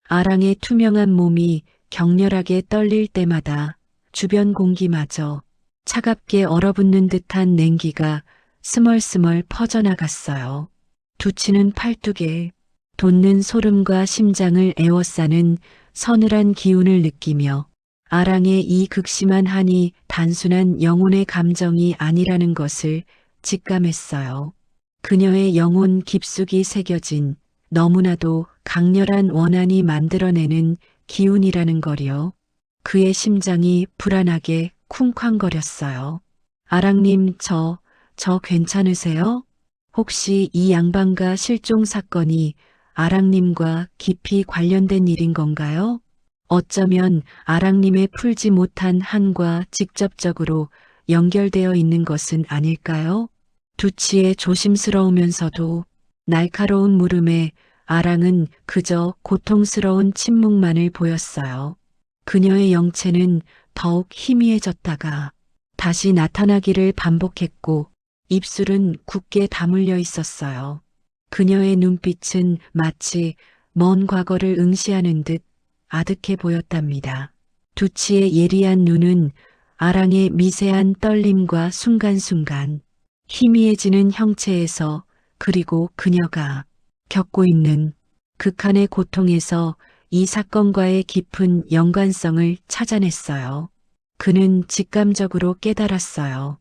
[SPEAKER 2] 아랑의 투명한 몸이 격렬하게 떨릴 때마다 주변 공기마저 차갑게 얼어붙는 듯한 냉기가 스멀스멀 퍼져나갔어요. 두치는 팔뚝에 돋는 소름과 심장을 에워싸는 서늘한 기운을 느끼며 아랑의 이 극심한 한이 단순한 영혼의 감정이 아니라는 것을 직감했어요. 그녀의 영혼 깊숙이 새겨진 너무나도 강렬한 원한이 만들어내는 기운이라는 거리요. 그의 심장이 불안하게 쿵쾅거렸어요. 아랑님, 저 괜찮으세요? 혹시 이 양반과 실종 사건이 아랑님과 깊이 관련된 일인 건가요? 어쩌면 아랑님의 풀지 못한 한과 직접적으로 연결되어 있는 것은 아닐까요? 두치의 조심스러우면서도 날카로운 물음에 아랑은 그저 고통스러운 침묵만을 보였어요. 그녀의 영체는 더욱 희미해졌다가 다시 나타나기를 반복했고 입술은 굳게 다물려 있었어요. 그녀의 눈빛은 마치 먼 과거를 응시하는 듯 아득해 보였답니다. 두치의 예리한 눈은 아랑의 미세한 떨림과 순간순간 희미해지는 형체에서 그리고 그녀가 겪고 있는 극한의 고통에서 이 사건과의 깊은 연관성을 찾아냈어요. 그는 직감적으로 깨달았어요.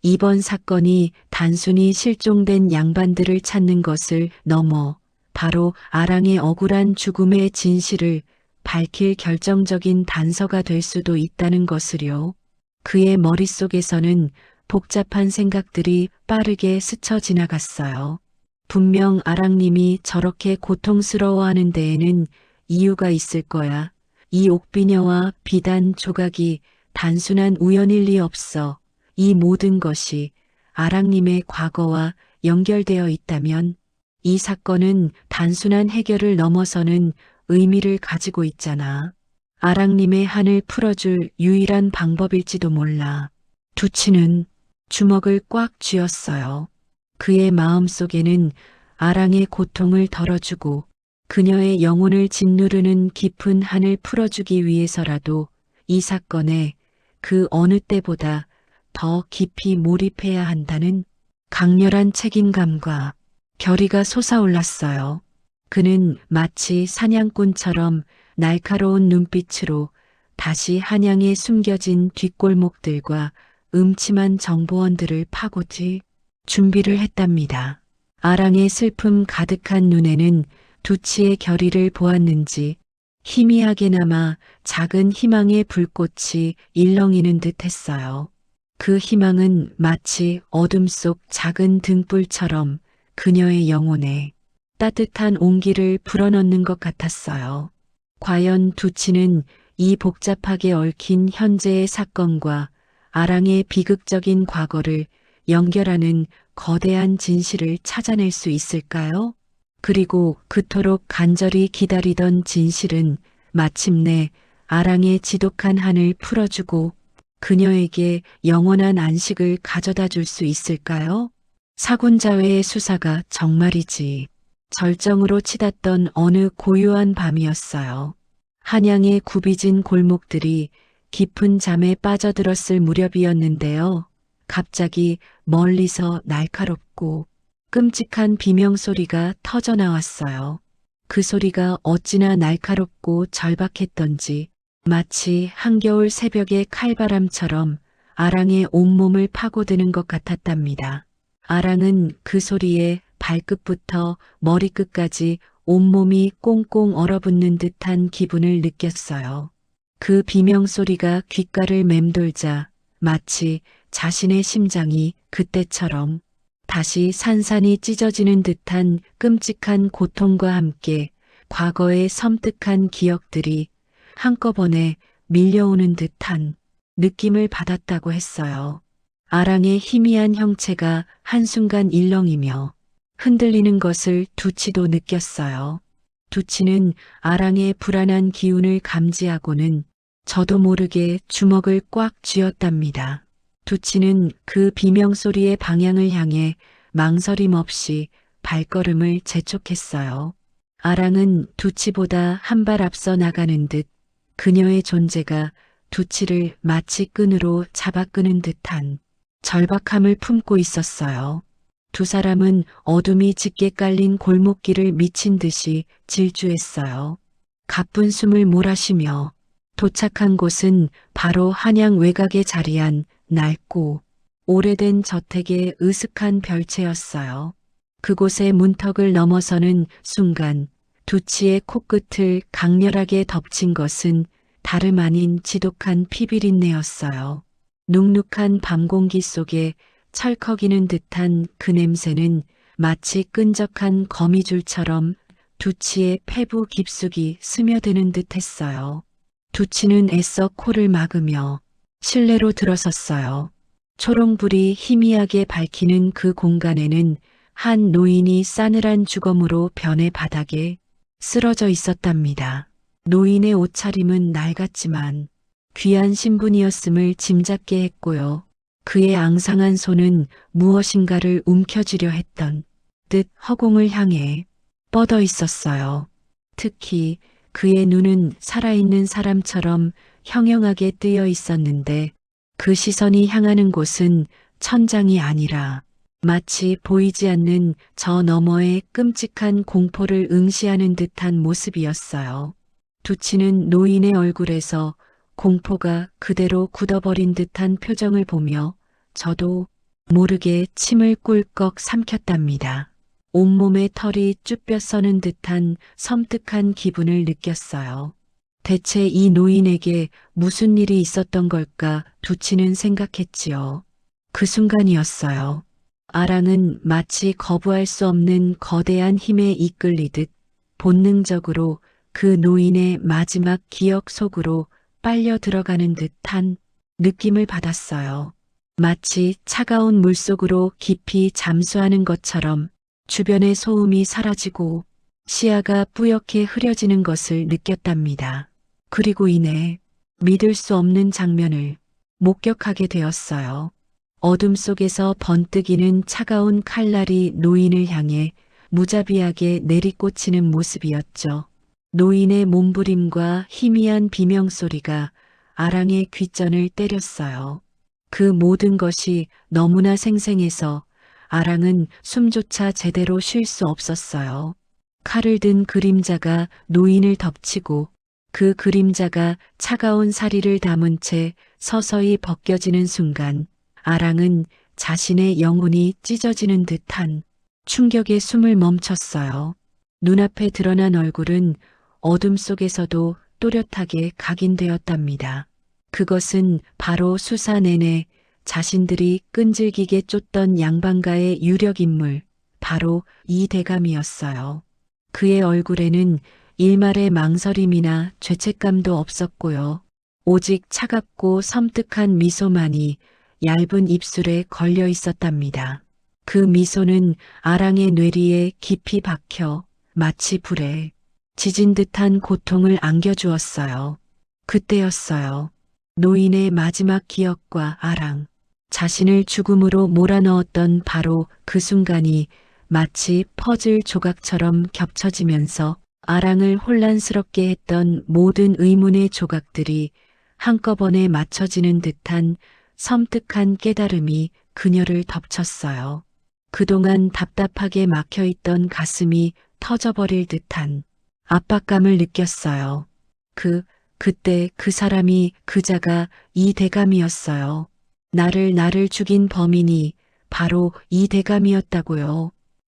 [SPEAKER 2] 이번 사건이 단순히 실종된 양반들을 찾는 것을 넘어 바로 아랑의 억울한 죽음의 진실을 밝힐 결정적인 단서가 될 수도 있다는 것을요. 그의 머릿속에서는 복잡한 생각들이 빠르게 스쳐 지나갔어요. 분명 아랑님이 저렇게 고통스러워하는 데에는 이유가 있을 거야. 이 옥비녀와 비단 조각이 단순한 우연일 리 없어. 이 모든 것이 아랑님의 과거와 연결되어 있다면 이 사건은 단순한 해결을 넘어서는 의미를 가지고 있잖아. 아랑님의 한을 풀어줄 유일한 방법일지도 몰라. 두치는 주먹을 꽉 쥐었어요. 그의 마음속에는 아랑의 고통을 덜어주고 그녀의 영혼을 짓누르는 깊은 한을 풀어주기 위해서라도 이 사건에 그 어느 때보다 더 깊이 몰입해야 한다는 강렬한 책임감과 결의가 솟아올랐어요. 그는 마치 사냥꾼처럼 날카로운 눈빛으로 다시 한양에 숨겨진 뒷골목들과 음침한 정보원들을 파고들 준비를 했답니다. 아랑의 슬픔 가득한 눈에는 두치의 결의를 보았는지 희미하게나마 작은 희망의 불꽃이 일렁이는 듯 했어요. 그 희망은 마치 어둠 속 작은 등불처럼 그녀의 영혼에 따뜻한 온기를 불어넣는 것 같았어요. 과연 두치는 이 복잡하게 얽힌 현재의 사건과 아랑의 비극적인 과거를 연결하는 거대한 진실을 찾아낼 수 있을까요? 그리고 그토록 간절히 기다리던 진실은 마침내 아랑의 지독한 한을 풀어주고 그녀에게 영원한 안식을 가져다 줄 수 있을까요? 사군자회의 수사가 정말이지 절정으로 치닫던 어느 고요한 밤이었어요. 한양의 굽이진 골목들이 깊은 잠에 빠져들었을 무렵이었는데요. 갑자기 멀리서 날카롭고 끔찍한 비명소리가 터져나왔어요. 그 소리가 어찌나 날카롭고 절박했던지 마치 한겨울 새벽의 칼바람처럼 아랑의 온몸을 파고드는 것 같았답니다. 아랑은 그 소리에 발끝부터 머리끝까지 온몸이 꽁꽁 얼어붙는 듯한 기분을 느꼈어요. 그 비명소리가 귓가를 맴돌자 마치 자신의 심장이 그때처럼 다시 산산이 찢어지는 듯한 끔찍한 고통과 함께 과거의 섬뜩한 기억들이 한꺼번에 밀려오는 듯한 느낌을 받았다고 했어요. 아랑의 희미한 형체가 한순간 일렁이며 흔들리는 것을 두치도 느꼈어요. 두치는 아랑의 불안한 기운을 감지하고는 저도 모르게 주먹을 꽉 쥐었답니다. 두치는 그 비명소리의 방향을 향해 망설임 없이 발걸음을 재촉했어요. 아랑은 두치보다 한 발 앞서 나가는 듯 그녀의 존재가 두치를 마치 끈으로 잡아끄는 듯한 절박함을 품고 있었어요. 두 사람은 어둠이 짙게 깔린 골목길을 미친 듯이 질주했어요. 가쁜 숨을 몰아쉬며 도착한 곳은 바로 한양 외곽에 자리한 낡고 오래된 저택의 으슥한 별채였어요. 그곳의 문턱을 넘어서는 순간 두치의 코끝을 강렬하게 덮친 것은 다름 아닌 지독한 피비린내였어요. 눅눅한 밤공기 속에 철컥이는 듯한 그 냄새는 마치 끈적한 거미줄처럼 두치의 폐부 깊숙이 스며드는 듯했어요. 두치는 애써 코를 막으며 실내로 들어섰어요. 초롱불이 희미하게 밝히는 그 공간에는 한 노인이 싸늘한 주검으로 변해 바닥에 쓰러져 있었답니다. 노인의 옷차림은 낡았지만 귀한 신분이었음을 짐작게 했고요. 그의 앙상한 손은 무엇인가를 움켜쥐려 했던 듯 허공을 향해 뻗어 있었어요. 특히 그의 눈은 살아있는 사람처럼 형형하게 뜨여 있었는데 그 시선이 향하는 곳은 천장이 아니라 마치 보이지 않는 저 너머의 끔찍한 공포를 응시하는 듯한 모습이었어요. 두치는 노인의 얼굴에서 공포가 그대로 굳어버린 듯한 표정을 보며 저도 모르게 침을 꿀꺽 삼켰답니다. 온몸에 털이 쭈뼛 서는 듯한 섬뜩한 기분을 느꼈어요. 대체 이 노인에게 무슨 일이 있었던 걸까 두치는 생각했지요. 그 순간이었어요. 아랑은 마치 거부할 수 없는 거대한 힘에 이끌리듯 본능적으로 그 노인의 마지막 기억 속으로 빨려 들어가는 듯한 느낌을 받았어요. 마치 차가운 물속으로 깊이 잠수하는 것처럼 주변의 소음이 사라지고 시야가 뿌옇게 흐려지는 것을 느꼈답니다. 그리고 이내 믿을 수 없는 장면을 목격하게 되었어요. 어둠 속에서 번뜩이는 차가운 칼날이 노인을 향해 무자비하게 내리꽂히는 모습이었죠. 노인의 몸부림과 희미한 비명소리가 아랑의 귓전을 때렸어요. 그 모든 것이 너무나 생생해서 아랑은 숨조차 제대로 쉴 수 없었어요. 칼을 든 그림자가 노인을 덮치고 그 그림자가 차가운 사리를 담은 채 서서히 벗겨지는 순간 아랑은 자신의 영혼이 찢어지는 듯한 충격에 숨을 멈췄어요. 눈앞에 드러난 얼굴은 어둠 속에서도 또렷하게 각인되었답니다. 그것은 바로 수사 내내 자신들이 끈질기게 쫓던 양반가의 유력 인물, 바로 이 대감이었어요. 그의 얼굴에는 일말의 망설임이나 죄책감도 없었고요. 오직 차갑고 섬뜩한 미소만이 얇은 입술에 걸려 있었답니다. 그 미소는 아랑의 뇌리에 깊이 박혀 마치 불에 지진 듯한 고통을 안겨주었어요. 그때였어요. 노인의 마지막 기억과 아랑, 자신을 죽음으로 몰아넣었던 바로 그 순간이 마치 퍼즐 조각처럼 겹쳐지면서 아랑을 혼란스럽게 했던 모든 의문의 조각들이 한꺼번에 맞춰지는 듯한 섬뜩한 깨달음이 그녀를 덮쳤어요. 그동안 답답하게 막혀있던 가슴이 터져버릴 듯한 압박감을 느꼈어요. 그때 그 사람이 그자가 이 대감이었어요. 나를 죽인 범인이 바로 이 대감이었다고요.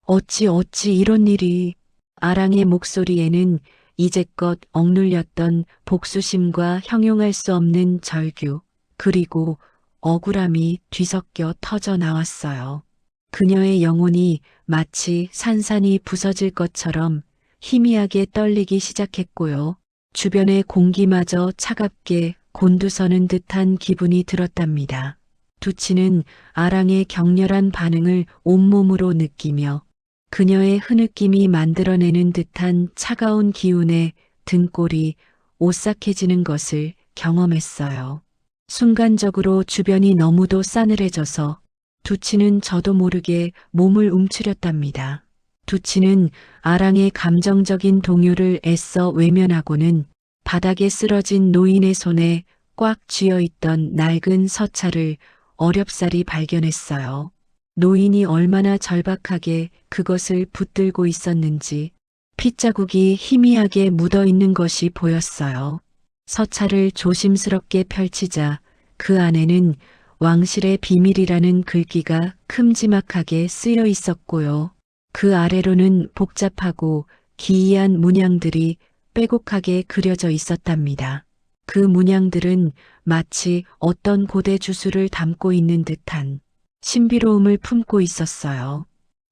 [SPEAKER 2] 어찌 이런 일이. 아랑의 목소리에는 이제껏 억눌렸던 복수심과 형용할 수 없는 절규, 그리고 억울함이 뒤섞여 터져 나왔어요. 그녀의 영혼이 마치 산산이 부서질 것처럼 희미하게 떨리기 시작했고요. 주변의 공기마저 차갑게 곤두서는 듯한 기분이 들었답니다. 두치는 아랑의 격렬한 반응을 온몸으로 느끼며 그녀의 흐느낌이 만들어내는 듯한 차가운 기운에 등골이 오싹해지는 것을 경험했어요. 순간적으로 주변이 너무도 싸늘해져서 두치는 저도 모르게 몸을 움츠렸답니다. 두치는 아랑의 감정적인 동요를 애써 외면하고는 바닥에 쓰러진 노인의 손에 꽉 쥐어있던 낡은 서찰을 어렵사리 발견했어요. 노인이 얼마나 절박하게 그것을 붙들고 있었는지 핏자국이 희미하게 묻어있는 것이 보였어요. 서찰을 조심스럽게 펼치자 그 안에는 왕실의 비밀이라는 글귀가 큼지막하게 쓰여 있었고요. 그 아래로는 복잡하고 기이한 문양들이 빼곡하게 그려져 있었답니다. 그 문양들은 마치 어떤 고대 주술을 담고 있는 듯한 신비로움을 품고 있었어요.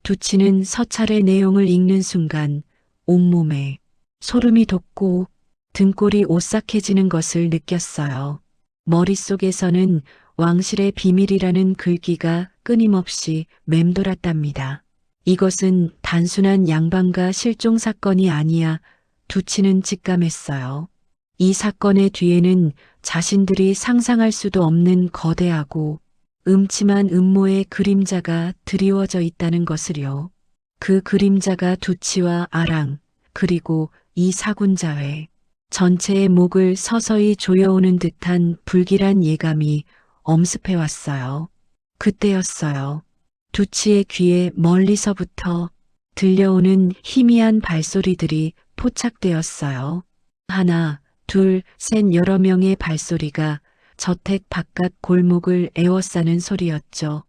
[SPEAKER 2] 두치는 서찰의 내용을 읽는 순간 온몸에 소름이 돋고 등골이 오싹해지는 것을 느꼈어요. 머릿속에서는 왕실의 비밀이라는 글귀가 끊임없이 맴돌았답니다. 이것은 단순한 양반가 실종 사건이 아니야. 두치는 직감했어요. 이 사건의 뒤에는 자신들이 상상할 수도 없는 거대하고 음침한 음모의 그림자가 드리워져 있다는 것을요. 그 그림자가 두치와 아랑, 그리고 이 사군자회 전체의 목을 서서히 조여오는 듯한 불길한 예감이 엄습해왔어요. 그때였어요. 두치의 귀에 멀리서부터 들려오는 희미한 발소리들이 포착되었어요. 하나, 둘, 셋 여러 명의 발소리가 저택 바깥 골목을 에워싸는 소리였죠.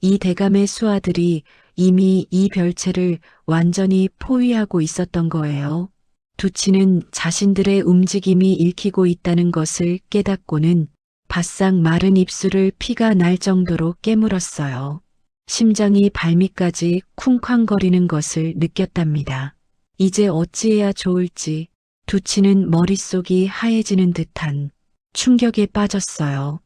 [SPEAKER 2] 이 대감의 수하들이 이미 이 별채를 완전히 포위하고 있었던 거예요. 두치는 자신들의 움직임이 읽히고 있다는 것을 깨닫고는 바싹 마른 입술을 피가 날 정도로 깨물었어요. 심장이 발밑까지 쿵쾅거리는 것을 느꼈답니다. 이제 어찌해야 좋을지 두치는 머릿속이 하얘지는 듯한 충격에 빠졌어요.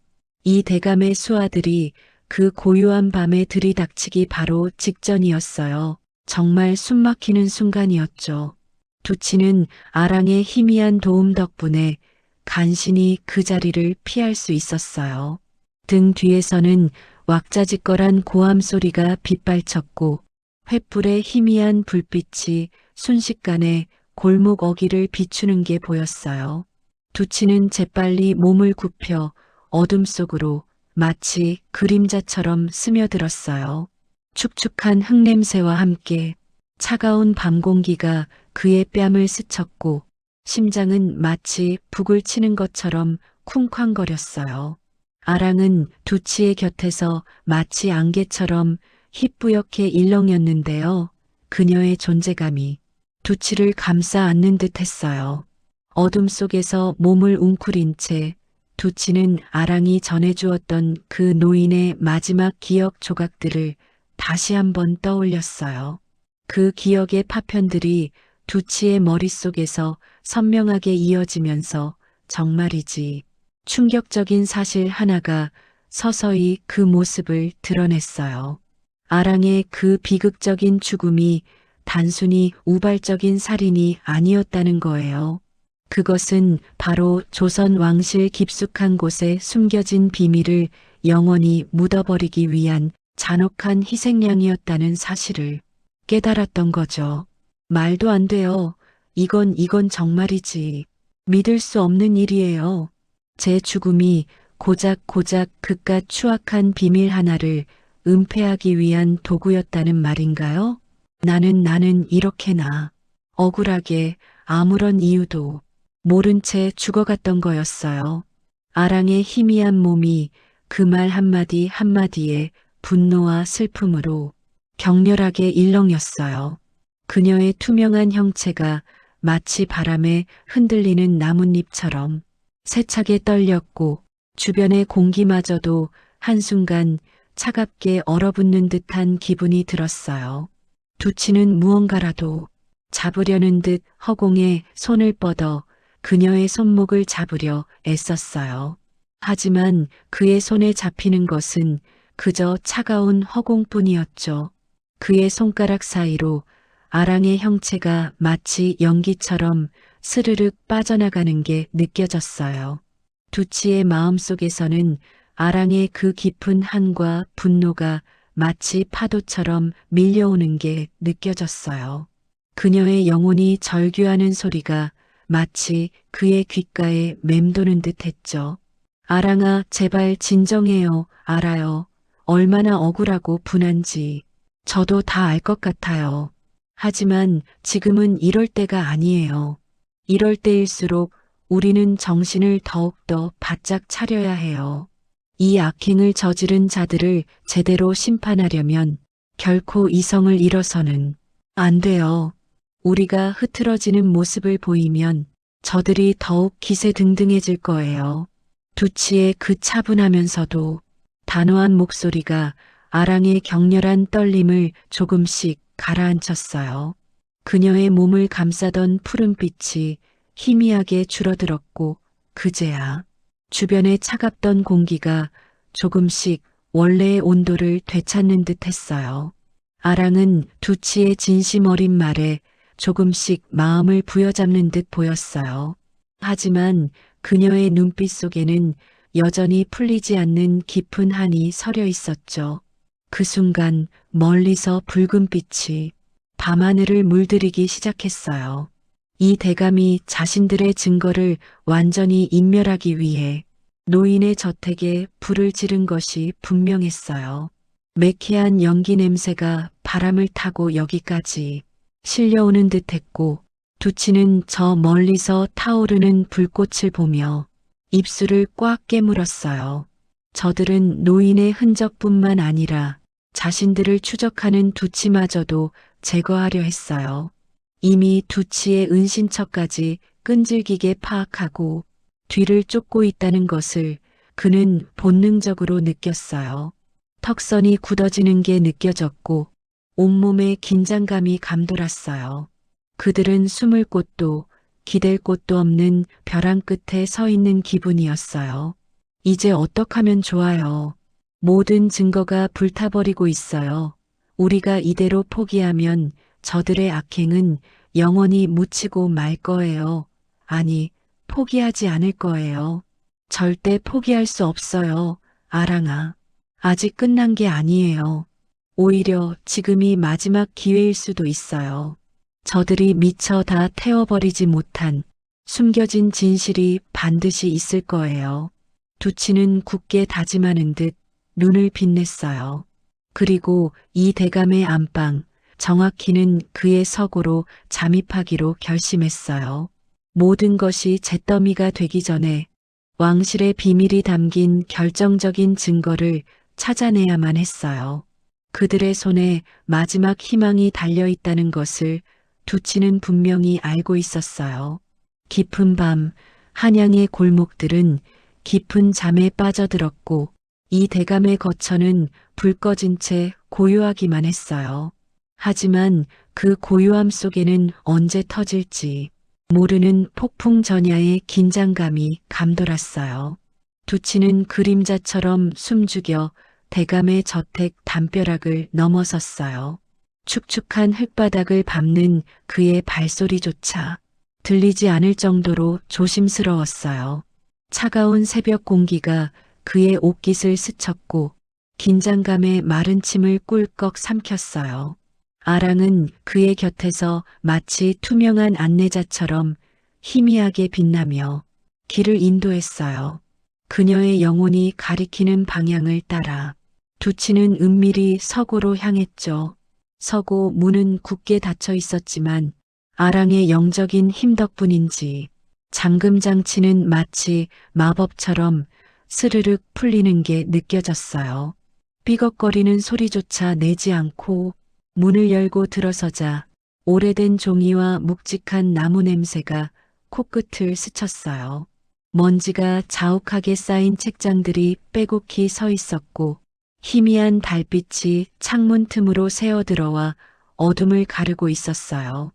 [SPEAKER 2] 이 대감의 수하들이 그 고요한 밤에 들이닥치기 바로 직전이었어요. 정말 숨막히는 순간이었죠. 두치는 아랑의 희미한 도움 덕분에 간신히 그 자리를 피할 수 있었어요. 등 뒤에서는 왁자지껄한 고함 소리가 빗발쳤고 횃불의 희미한 불빛이 순식간에 골목 어귀를 비추는 게 보였어요. 두치는 재빨리 몸을 굽혀 어둠 속으로 마치 그림자처럼 스며들었어요. 축축한 흙냄새와 함께 차가운 밤 공기가 그의 뺨을 스쳤고 심장은 마치 북을 치는 것처럼 쿵쾅거렸어요. 아랑은 두치의 곁에서 마치 안개처럼 희뿌옇게 일렁였는데요. 그녀의 존재감이 두치를 감싸 안는 듯 했어요. 어둠 속에서 몸을 웅크린 채 두치는 아랑이 전해주었던 그 노인의 마지막 기억 조각들을 다시 한번 떠올렸어요. 그 기억의 파편들이 두치의 머릿속에서 선명하게 이어지면서 정말이지 충격적인 사실 하나가 서서히 그 모습을 드러냈어요. 아랑의 그 비극적인 죽음이 단순히 우발적인 살인이 아니었다는 거예요. 그것은 바로 조선 왕실 깊숙한 곳에 숨겨진 비밀을 영원히 묻어버리기 위한 잔혹한 희생양이었다는 사실을 깨달았던 거죠. 말도 안 돼요. 이건 정말이지. 믿을 수 없는 일이에요. 제 죽음이 고작 그깟 추악한 비밀 하나를 은폐하기 위한 도구였다는 말인가요? 나는 이렇게나 억울하게 아무런 이유도 모른 채 죽어갔던 거였어요. 아랑의 희미한 몸이 그 말 한마디 한마디에 분노와 슬픔으로 격렬하게 일렁였어요. 그녀의 투명한 형체가 마치 바람에 흔들리는 나뭇잎처럼 세차게 떨렸고 주변의 공기마저도 한순간 차갑게 얼어붙는 듯한 기분이 들었어요. 두치는 무언가라도 잡으려는 듯 허공에 손을 뻗어 그녀의 손목을 잡으려 애썼어요. 하지만 그의 손에 잡히는 것은 그저 차가운 허공뿐이었죠. 그의 손가락 사이로 아랑의 형체가 마치 연기처럼 스르륵 빠져나가는 게 느껴졌어요. 두치의 마음속에서는 아랑의 그 깊은 한과 분노가 마치 파도처럼 밀려오는 게 느껴졌어요. 그녀의 영혼이 절규하는 소리가 마치 그의 귓가에 맴도는 듯 했죠. 아랑아, 제발 진정해요. 알아요. 얼마나 억울하고 분한지. 저도 다 알 것 같아요. 하지만 지금은 이럴 때가 아니에요. 이럴 때일수록 우리는 정신을 더욱더 바짝 차려야 해요. 이 악행을 저지른 자들을 제대로 심판하려면 결코 이성을 잃어서는 안 돼요. 우리가 흐트러지는 모습을 보이면 저들이 더욱 기세등등해질 거예요. 두치의 그 차분하면서도 단호한 목소리가 아랑의 격렬한 떨림을 조금씩 가라앉혔어요. 그녀의 몸을 감싸던 푸른빛이 희미하게 줄어들었고 그제야 주변에 차갑던 공기가 조금씩 원래의 온도를 되찾는 듯 했어요. 아랑은 두치의 진심 어린 말에 조금씩 마음을 부여잡는 듯 보였어요. 하지만 그녀의 눈빛 속에는 여전히 풀리지 않는 깊은 한이 서려 있었죠. 그 순간 멀리서 붉은 빛이 밤하늘을 물들이기 시작했어요. 이 대감이 자신들의 증거를 완전히 인멸하기 위해 노인의 저택에 불을 지른 것이 분명했어요. 매캐한 연기 냄새가 바람을 타고 여기까지 실려오는 듯했고 두치는 저 멀리서 타오르는 불꽃을 보며 입술을 꽉 깨물었어요. 저들은 노인의 흔적뿐만 아니라 자신들을 추적하는 두치마저도 제거하려 했어요. 이미 두치의 은신처까지 끈질기게 파악하고 뒤를 쫓고 있다는 것을 그는 본능적으로 느꼈어요. 턱선이 굳어지는 게 느껴졌고 온몸에 긴장감이 감돌았어요. 그들은 숨을 곳도 기댈 곳도 없는 벼랑 끝에 서 있는 기분이었어요. 이제 어떡하면 좋아요. 모든 증거가 불타버리고 있어요. 우리가 이대로 포기하면 저들의 악행은 영원히 묻히고 말 거예요. 아니, 포기하지 않을 거예요. 절대 포기할 수 없어요. 아랑아. 아직 끝난 게 아니에요. 오히려 지금이 마지막 기회일 수도 있어요. 저들이 미처 다 태워버리지 못한 숨겨진 진실이 반드시 있을 거예요. 두치는 굳게 다짐하는 듯 눈을 빛냈어요. 그리고 이 대감의 안방, 정확히는 그의 서고로 잠입하기로 결심했어요. 모든 것이 잿더미가 되기 전에 왕실의 비밀이 담긴 결정적인 증거를 찾아내야만 했어요. 그들의 손에 마지막 희망이 달려있다는 것을 두치는 분명히 알고 있었어요. 깊은 밤, 한양의 골목들은 깊은 잠에 빠져들었고 이 대감의 거처는 불 꺼진 채 고요하기만 했어요. 하지만 그 고요함 속에는 언제 터질지 모르는 폭풍 전야의 긴장감이 감돌았어요. 두치는 그림자처럼 숨죽여 대감의 저택 담벼락을 넘어섰어요. 축축한 흙바닥을 밟는 그의 발소리조차 들리지 않을 정도로 조심스러웠어요. 차가운 새벽 공기가 그의 옷깃을 스쳤고 긴장감에 마른 침을 꿀꺽 삼켰어요. 아랑은 그의 곁에서 마치 투명한 안내자처럼 희미하게 빛나며 길을 인도했어요. 그녀의 영혼이 가리키는 방향을 따라 두치는 은밀히 서고로 향했죠. 서고 문은 굳게 닫혀 있었지만 아랑의 영적인 힘 덕분인지 잠금 장치는 마치 마법처럼 스르륵 풀리는 게 느껴졌어요. 삐걱거리는 소리조차 내지 않고 문을 열고 들어서자 오래된 종이와 묵직한 나무 냄새가 코끝을 스쳤어요. 먼지가 자욱하게 쌓인 책장들이 빼곡히 서 있었고 희미한 달빛이 창문 틈으로 새어들어와 어둠을 가르고 있었어요.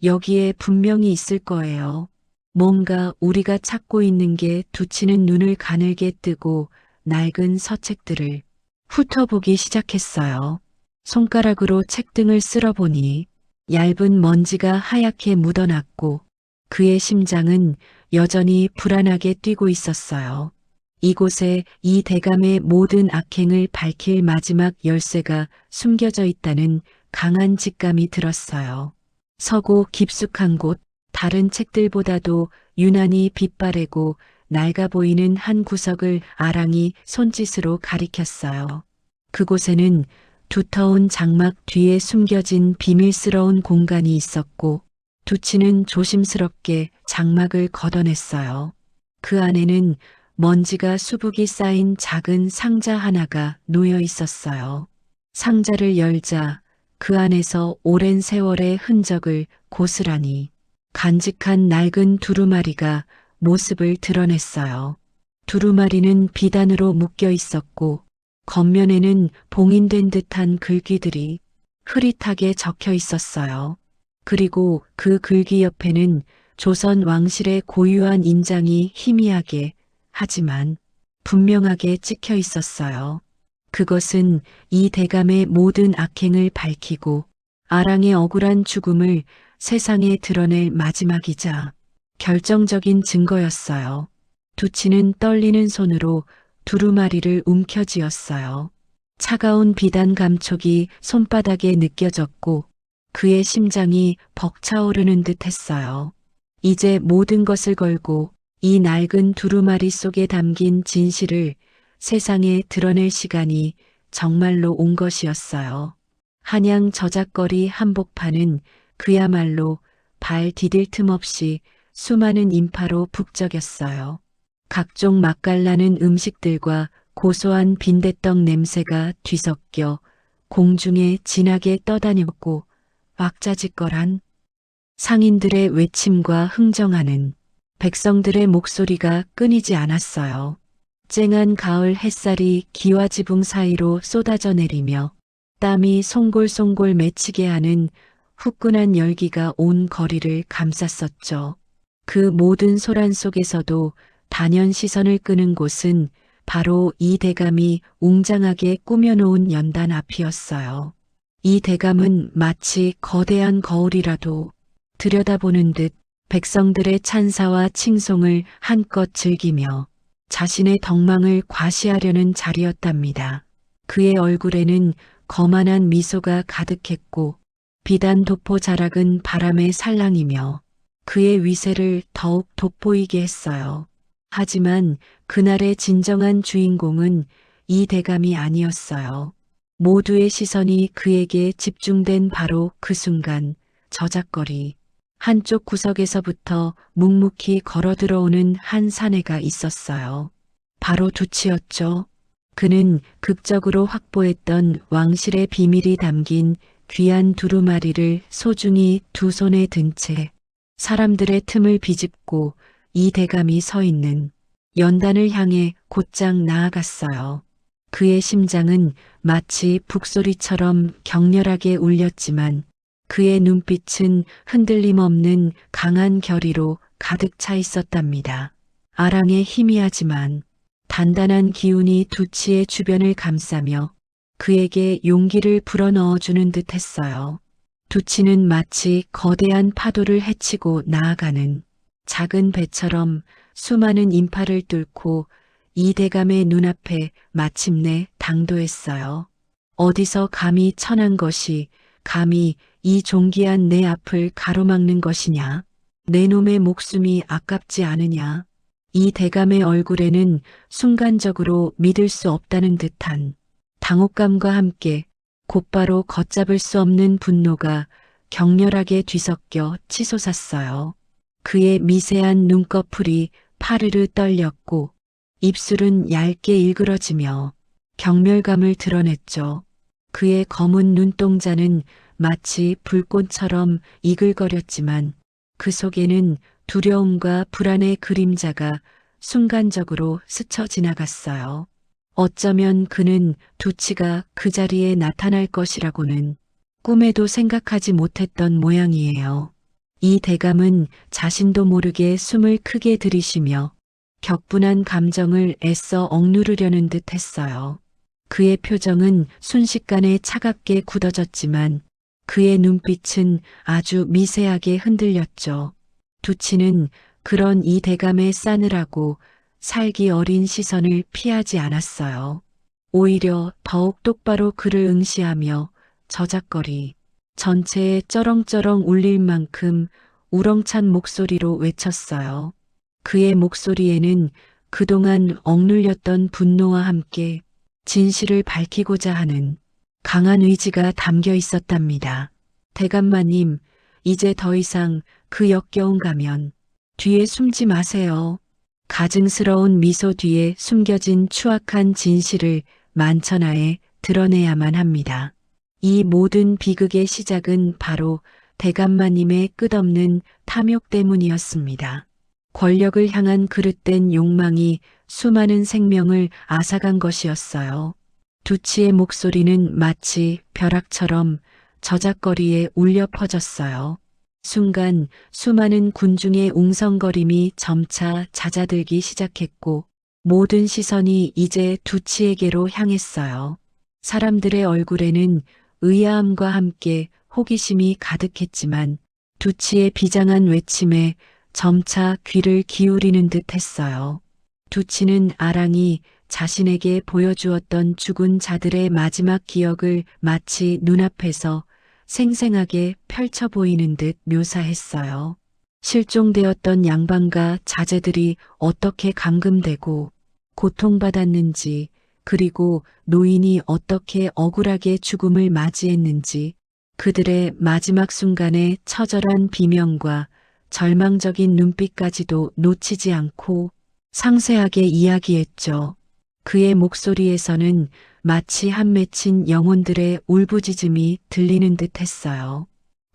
[SPEAKER 2] 여기에 분명히 있을 거예요. 뭔가 우리가 찾고 있는 게 두치는 눈을 가늘게 뜨고 낡은 서책들을 훑어보기 시작했어요. 손가락으로 책등을 쓸어보니 얇은 먼지가 하얗게 묻어났고 그의 심장은 여전히 불안하게 뛰고 있었어요. 이곳에 이 대감의 모든 악행을 밝힐 마지막 열쇠가 숨겨져 있다는 강한 직감이 들었어요. 서고 깊숙한 곳, 다른 책들보다도 유난히 빛바래고 낡아 보이는 한 구석을 아랑이 손짓으로 가리켰어요. 그곳에는 두터운 장막 뒤에 숨겨진 비밀스러운 공간이 있었고 두치는 조심스럽게 장막을 걷어냈어요. 그 안에는 먼지가 수북이 쌓인 작은 상자 하나가 놓여 있었어요. 상자를 열자 그 안에서 오랜 세월의 흔적을 고스란히 간직한 낡은 두루마리가 모습을 드러냈어요. 두루마리는 비단으로 묶여 있었고 겉면에는 봉인된 듯한 글귀들이 흐릿하게 적혀 있었어요. 그리고 그 글귀 옆에는 조선 왕실의 고유한 인장이 희미하게 하지만 분명하게 찍혀 있었어요. 그것은 이 대감의 모든 악행을 밝히고 아랑의 억울한 죽음을 세상에 드러낼 마지막이자 결정적인 증거였어요. 두치는 떨리는 손으로 두루마리를 움켜쥐었어요. 차가운 비단 감촉이 손바닥에 느껴졌고 그의 심장이 벅차오르는 듯 했어요. 이제 모든 것을 걸고 이 낡은 두루마리 속에 담긴 진실을 세상에 드러낼 시간이 정말로 온 것이었어요. 한양 저작거리 한복판은 그야말로 발 디딜 틈 없이 수많은 인파로 북적였어요. 각종 맛깔나는 음식들과 고소한 빈대떡 냄새가 뒤섞여 공중에 진하게 떠다녔고 왁자지껄한 상인들의 외침과 흥정하는 백성들의 목소리가 끊이지 않았어요. 쨍한 가을 햇살이 기와 지붕 사이로 쏟아져 내리며 땀이 송골송골 맺히게 하는 후끈한 열기가 온 거리를 감쌌었죠. 그 모든 소란 속에서도 단연 시선을 끄는 곳은 바로 이 대감이 웅장하게 꾸며놓은 연단 앞이었어요. 이 대감은 마치 거대한 거울이라도 들여다보는 듯 백성들의 찬사와 칭송을 한껏 즐기며 자신의 덕망을 과시하려는 자리였답니다. 그의 얼굴에는 거만한 미소가 가득했고 비단 도포 자락은 바람에 살랑이며 그의 위세를 더욱 돋보이게 했어요. 하지만 그날의 진정한 주인공은 이 대감이 아니었어요. 모두의 시선이 그에게 집중된 바로 그 순간 저작거리 한쪽 구석에서부터 묵묵히 걸어 들어오는 한 사내가 있었어요. 바로 두치였죠. 그는 극적으로 확보했던 왕실의 비밀이 담긴 귀한 두루마리를 소중히 두 손에 든 채 사람들의 틈을 비집고 이 대감이 서 있는 연단을 향해 곧장 나아갔어요. 그의 심장은 마치 북소리처럼 격렬하게 울렸지만 그의 눈빛은 흔들림 없는 강한 결의로 가득 차 있었답니다. 아랑의 희미하지만 단단한 기운이 두치의 주변을 감싸며 그에게 용기를 불어넣어주는 듯 했어요. 두치는 마치 거대한 파도를 헤치고 나아가는 작은 배처럼 수많은 인파를 뚫고 이 대감의 눈앞에 마침내 당도했어요. 어디서 감히 천한 것이, 감히 이 존귀한 내 앞을 가로막는 것이냐? 내 놈의 목숨이 아깝지 않으냐? 이 대감의 얼굴에는 순간적으로 믿을 수 없다는 듯한 당혹감과 함께 곧바로 걷잡을 수 없는 분노가 격렬하게 뒤섞여 치솟았어요. 그의 미세한 눈꺼풀이 파르르 떨렸고 입술은 얇게 일그러지며 경멸감을 드러냈죠. 그의 검은 눈동자는 마치 불꽃처럼 이글거렸지만 그 속에는 두려움과 불안의 그림자가 순간적으로 스쳐 지나갔어요. 어쩌면 그는 두치가 그 자리에 나타날 것이라고는 꿈에도 생각하지 못했던 모양이에요. 이 대감은 자신도 모르게 숨을 크게 들이쉬며 격분한 감정을 애써 억누르려는 듯 했어요. 그의 표정은 순식간에 차갑게 굳어졌지만 그의 눈빛은 아주 미세하게 흔들렸죠. 두치는 그런 이 대감의 싸늘하고 살기 어린 시선을 피하지 않았어요. 오히려 더욱 똑바로 그를 응시하며 저작거리 전체에 쩌렁쩌렁 울릴 만큼 우렁찬 목소리로 외쳤어요. 그의 목소리에는 그동안 억눌렸던 분노와 함께 진실을 밝히고자 하는 강한 의지가 담겨 있었답니다. 대감마님, 이제 더 이상 그 역겨운 가면 뒤에 숨지 마세요. 가증스러운 미소 뒤에 숨겨진 추악한 진실을 만천하에 드러내야만 합니다. 이 모든 비극의 시작은 바로 대감마님의 끝없는 탐욕 때문이었습니다. 권력을 향한 그릇된 욕망이 수많은 생명을 앗아간 것이었어요. 두치의 목소리는 마치 벼락처럼 저작거리에 울려 퍼졌어요. 순간 수많은 군중의 웅성거림이 점차 잦아들기 시작했고 모든 시선이 이제 두치에게로 향했어요. 사람들의 얼굴에는 의아함과 함께 호기심이 가득했지만 두치의 비장한 외침에 점차 귀를 기울이는 듯 했어요. 두치는 아랑이 자신에게 보여주었던 죽은 자들의 마지막 기억을 마치 눈앞에서 생생하게 펼쳐 보이는 듯 묘사했어요. 실종되었던 양반과 자제들이 어떻게 감금되고 고통받았는지, 그리고 노인이 어떻게 억울하게 죽음을 맞이했는지, 그들의 마지막 순간의 처절한 비명과 절망적인 눈빛까지도 놓치지 않고 상세하게 이야기했죠. 그의 목소리에서는 마치 한 맺힌 영혼들의 울부짖음이 들리는 듯 했어요.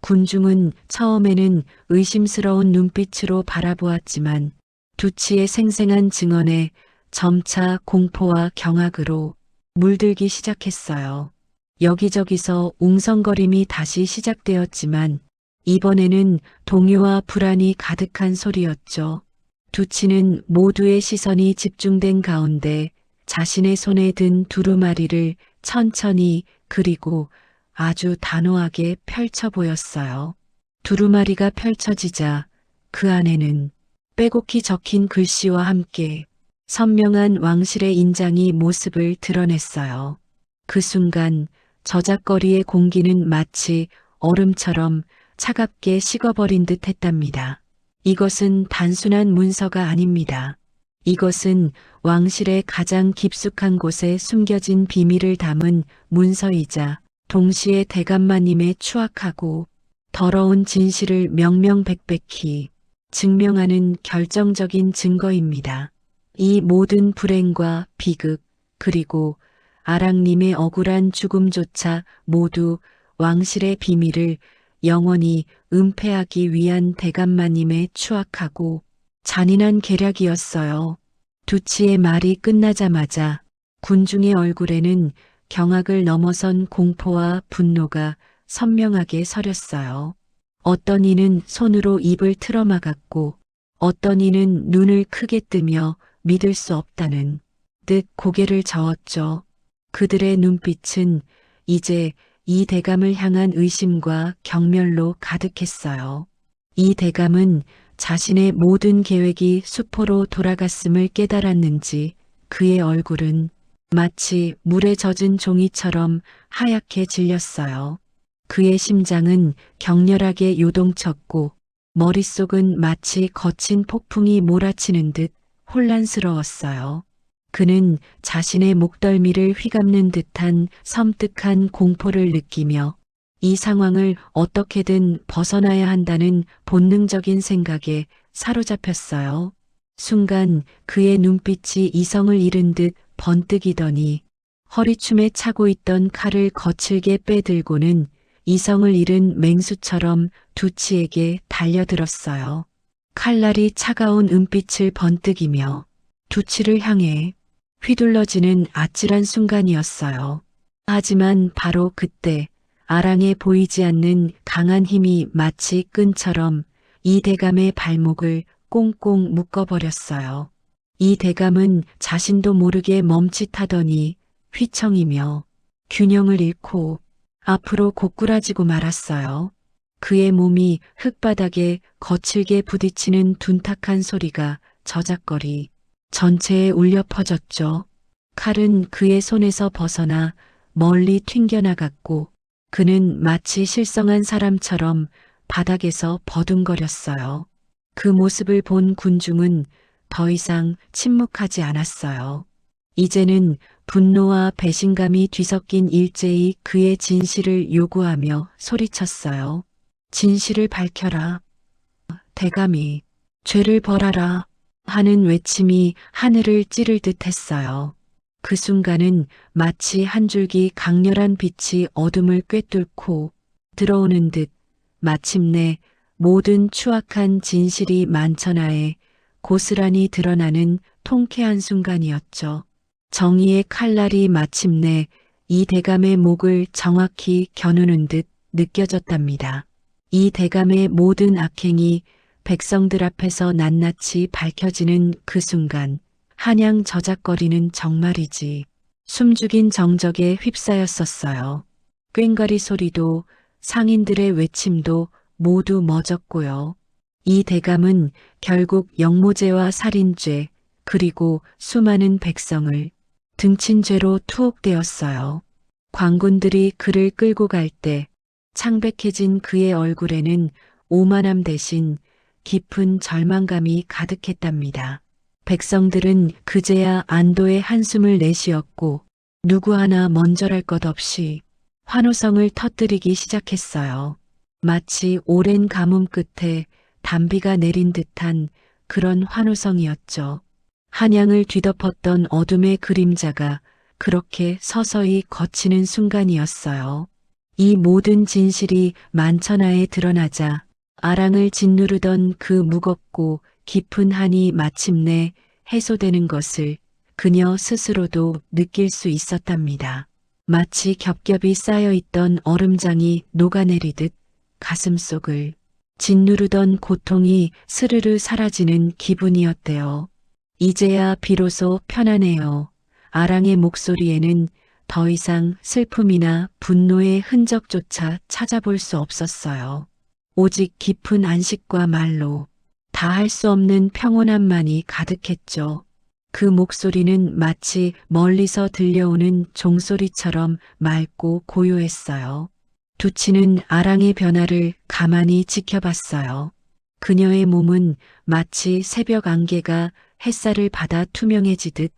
[SPEAKER 2] 군중은 처음에는 의심스러운 눈빛으로 바라보았지만 두치의 생생한 증언에 점차 공포와 경악으로 물들기 시작했어요. 여기저기서 웅성거림이 다시 시작되었지만 이번에는 동요와 불안이 가득한 소리였죠. 두치는 모두의 시선이 집중된 가운데 자신의 손에 든 두루마리를 천천히 그리고 아주 단호하게 펼쳐 보였어요. 두루마리가 펼쳐지자 그 안에는 빼곡히 적힌 글씨와 함께 선명한 왕실의 인장이 모습을 드러냈어요. 그 순간 저작거리의 공기는 마치 얼음처럼 차갑게 식어버린 듯 했답니다. 이것은 단순한 문서가 아닙니다. 이것은 왕실의 가장 깊숙한 곳에 숨겨진 비밀을 담은 문서이자 동시에 대감마님의 추악하고 더러운 진실을 명명백백히 증명하는 결정적인 증거입니다. 이 모든 불행과 비극, 그리고 아랑님의 억울한 죽음조차 모두 왕실의 비밀을 영원히 은폐하기 위한 대감마님의 추악하고 잔인한 계략이었어요. 두치의 말이 끝나자마자 군중의 얼굴에는 경악을 넘어선 공포와 분노가 선명하게 서렸어요. 어떤 이는 손으로 입을 틀어막았고 어떤 이는 눈을 크게 뜨며 믿을 수 없다는 듯 고개를 저었죠. 그들의 눈빛은 이제 이 대감을 향한 의심과 경멸로 가득했어요. 이 대감은 자신의 모든 계획이 수포로 돌아갔음을 깨달았는지 그의 얼굴은 마치 물에 젖은 종이처럼 하얗게 질렸어요. 그의 심장은 격렬하게 요동쳤고 머릿속은 마치 거친 폭풍이 몰아치는 듯 혼란스러웠어요. 그는 자신의 목덜미를 휘감는 듯한 섬뜩한 공포를 느끼며 이 상황을 어떻게든 벗어나야 한다는 본능적인 생각에 사로잡혔어요. 순간 그의 눈빛이 이성을 잃은 듯 번뜩이더니 허리춤에 차고 있던 칼을 거칠게 빼들고는 이성을 잃은 맹수처럼 두치에게 달려들었어요. 칼날이 차가운 은빛을 번뜩이며 두치를 향해 휘둘러지는 아찔한 순간이었어요. 하지만 바로 그때 아랑에 보이지 않는 강한 힘이 마치 끈처럼 이 대감의 발목을 꽁꽁 묶어버렸어요. 이 대감은 자신도 모르게 멈칫하더니 휘청이며 균형을 잃고 앞으로 고꾸라지고 말았어요. 그의 몸이 흙바닥에 거칠게 부딪히는 둔탁한 소리가 저작거리 전체에 울려 퍼졌죠. 칼은 그의 손에서 벗어나 멀리 튕겨나갔고 그는 마치 실성한 사람처럼 바닥에서 버둥거렸어요. 그 모습을 본 군중은 더 이상 침묵하지 않았어요. 이제는 분노와 배신감이 뒤섞인 일제히 그의 진실을 요구하며 소리쳤어요. 진실을 밝혀라. 대감이 죄를 벌하라 하는 외침이 하늘을 찌를 듯 했어요. 그 순간은 마치 한 줄기 강렬한 빛이 어둠을 꿰뚫고 들어오는 듯 마침내 모든 추악한 진실이 만천하에 고스란히 드러나는 통쾌한 순간이었죠. 정의의 칼날이 마침내 이 대감의 목을 정확히 겨누는 듯 느껴졌답니다. 이 대감의 모든 악행이 백성들 앞에서 낱낱이 밝혀지는 그 순간 한양 저작거리는 정말이지 숨죽인 정적에 휩싸였었어요. 꽹과리 소리도 상인들의 외침도 모두 멎었고요. 이 대감은 결국 영모죄와 살인죄 그리고 수많은 백성을 등친 죄로 투옥되었어요. 광군들이 그를 끌고 갈 때 창백해진 그의 얼굴에는 오만함 대신 깊은 절망감이 가득했답니다. 백성들은 그제야 안도의 한숨을 내쉬었고 누구 하나 먼저랄 것 없이 환호성을 터뜨리기 시작했어요. 마치 오랜 가뭄 끝에 단비가 내린 듯한 그런 환호성이었죠. 한양을 뒤덮었던 어둠의 그림자가 그렇게 서서히 걷히는 순간이었어요. 이 모든 진실이 만천하에 드러나자 아랑을 짓누르던 그 무겁고 깊은 한이 마침내 해소되는 것을 그녀 스스로도 느낄 수 있었답니다. 마치 겹겹이 쌓여있던 얼음장이 녹아내리듯 가슴속을 짓누르던 고통이 스르르 사라지는 기분이었대요. 이제야 비로소 편안해요. 아랑의 목소리에는 더 이상 슬픔이나 분노의 흔적조차 찾아볼 수 없었어요. 오직 깊은 안식과 말로 다 할 수 없는 평온함만이 가득했죠. 그 목소리는 마치 멀리서 들려오는 종소리처럼 맑고 고요했어요. 두치는 아랑의 변화를 가만히 지켜봤어요. 그녀의 몸은 마치 새벽 안개가 햇살을 받아 투명해지듯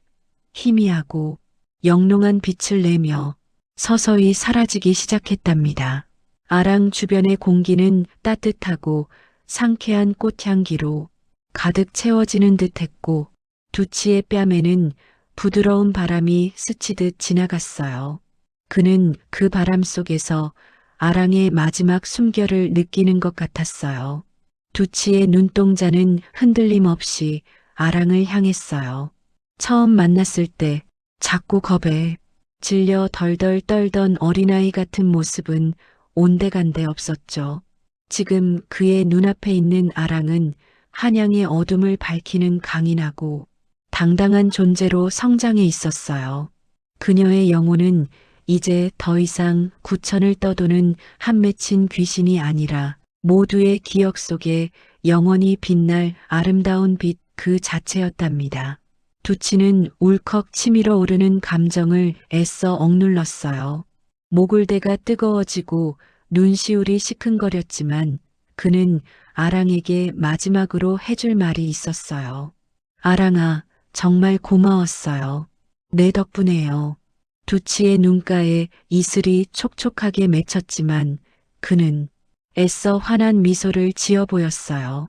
[SPEAKER 2] 희미하고 영롱한 빛을 내며 서서히 사라지기 시작했답니다. 아랑 주변의 공기는 따뜻하고 상쾌한 꽃향기로 가득 채워지는 듯했고 두치의 뺨에는 부드러운 바람이 스치듯 지나갔어요. 그는 그 바람 속에서 아랑의 마지막 숨결을 느끼는 것 같았어요. 두치의 눈동자는 흔들림 없이 아랑을 향했어요. 처음 만났을 때 작고 겁에 질려 덜덜 떨던 어린아이 같은 모습은 온데간데 없었죠. 지금 그의 눈앞에 있는 아랑은 한양의 어둠을 밝히는 강인하고 당당한 존재로 성장해 있었어요. 그녀의 영혼은 이제 더 이상 구천을 떠도는 한 맺힌 귀신이 아니라 모두의 기억 속에 영원히 빛날 아름다운 빛 그 자체였답니다. 두치는 울컥 치밀어 오르는 감정을 애써 억눌렀어요. 목울대가 뜨거워지고 눈시울이 시큰거렸지만 그는 아랑에게 마지막으로 해줄 말이 있었어요. 아랑아, 정말 고마웠어요. 내 덕분에요. 두치의 눈가에 이슬이 촉촉하게 맺혔지만 그는 애써 환한 미소를 지어 보였어요.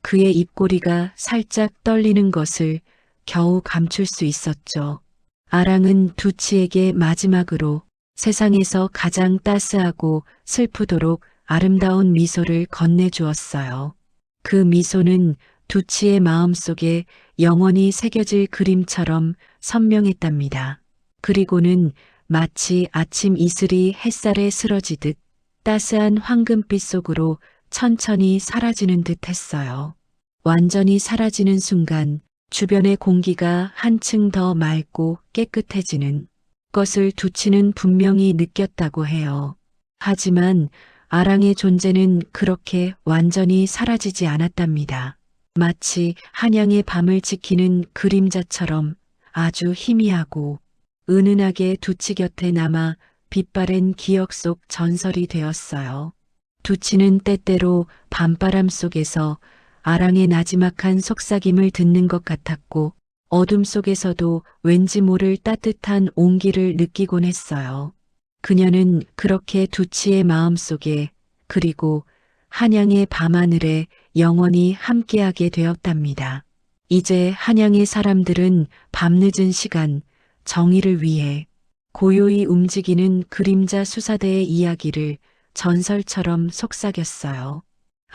[SPEAKER 2] 그의 입꼬리가 살짝 떨리는 것을 겨우 감출 수 있었죠. 아랑은 두치에게 마지막으로 세상에서 가장 따스하고 슬프도록 아름다운 미소를 건네주었어요. 그 미소는 두치의 마음속에 영원히 새겨질 그림처럼 선명했답니다. 그리고는 마치 아침 이슬이 햇살에 스러지듯 따스한 황금빛 속으로 천천히 사라지는 듯 했어요. 완전히 사라지는 순간 주변의 공기가 한층 더 맑고 깨끗해지는 것을 두치는 분명히 느꼈다고 해요. 하지만 아랑의 존재는 그렇게 완전히 사라지지 않았답니다. 마치 한양의 밤을 지키는 그림자처럼 아주 희미하고 은은하게 두치 곁에 남아 빛바랜 기억 속 전설이 되었어요. 두치는 때때로 밤바람 속에서 아랑의 나지막한 속삭임을 듣는 것 같았고 어둠 속에서도 왠지 모를 따뜻한 온기를 느끼곤 했어요. 그녀는 그렇게 두치의 마음속에 그리고 한양의 밤하늘에 영원히 함께하게 되었답니다. 이제 한양의 사람들은 밤늦은 시간 정의를 위해 고요히 움직이는 그림자 수사대의 이야기를 전설처럼 속삭였어요.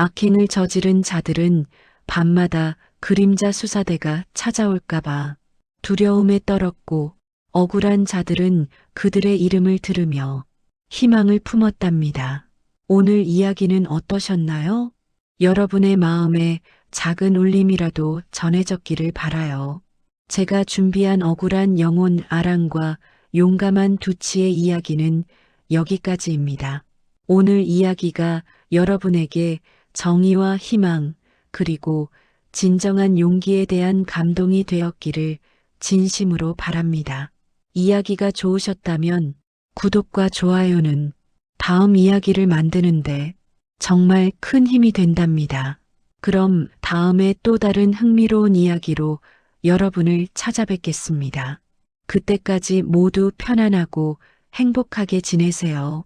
[SPEAKER 2] 악행을 저지른 자들은 밤마다 그림자 수사대가 찾아올까봐 두려움에 떨었고 억울한 자들은 그들의 이름을 들으며 희망을 품었답니다. 오늘 이야기는 어떠셨나요? 여러분의 마음에 작은 울림이라도 전해졌기를 바라요. 제가 준비한 억울한 영혼 아랑과 용감한 두치의 이야기는 여기까지입니다. 오늘 이야기가 여러분에게 정의와 희망 그리고 진정한 용기에 대한 감동이 되었기를 진심으로 바랍니다. 이야기가 좋으셨다면 구독과 좋아요는 다음 이야기를 만드는데 정말 큰 힘이 된답니다. 그럼 다음에 또 다른 흥미로운 이야기로 여러분을 찾아뵙겠습니다. 그때까지 모두 편안하고 행복하게 지내세요.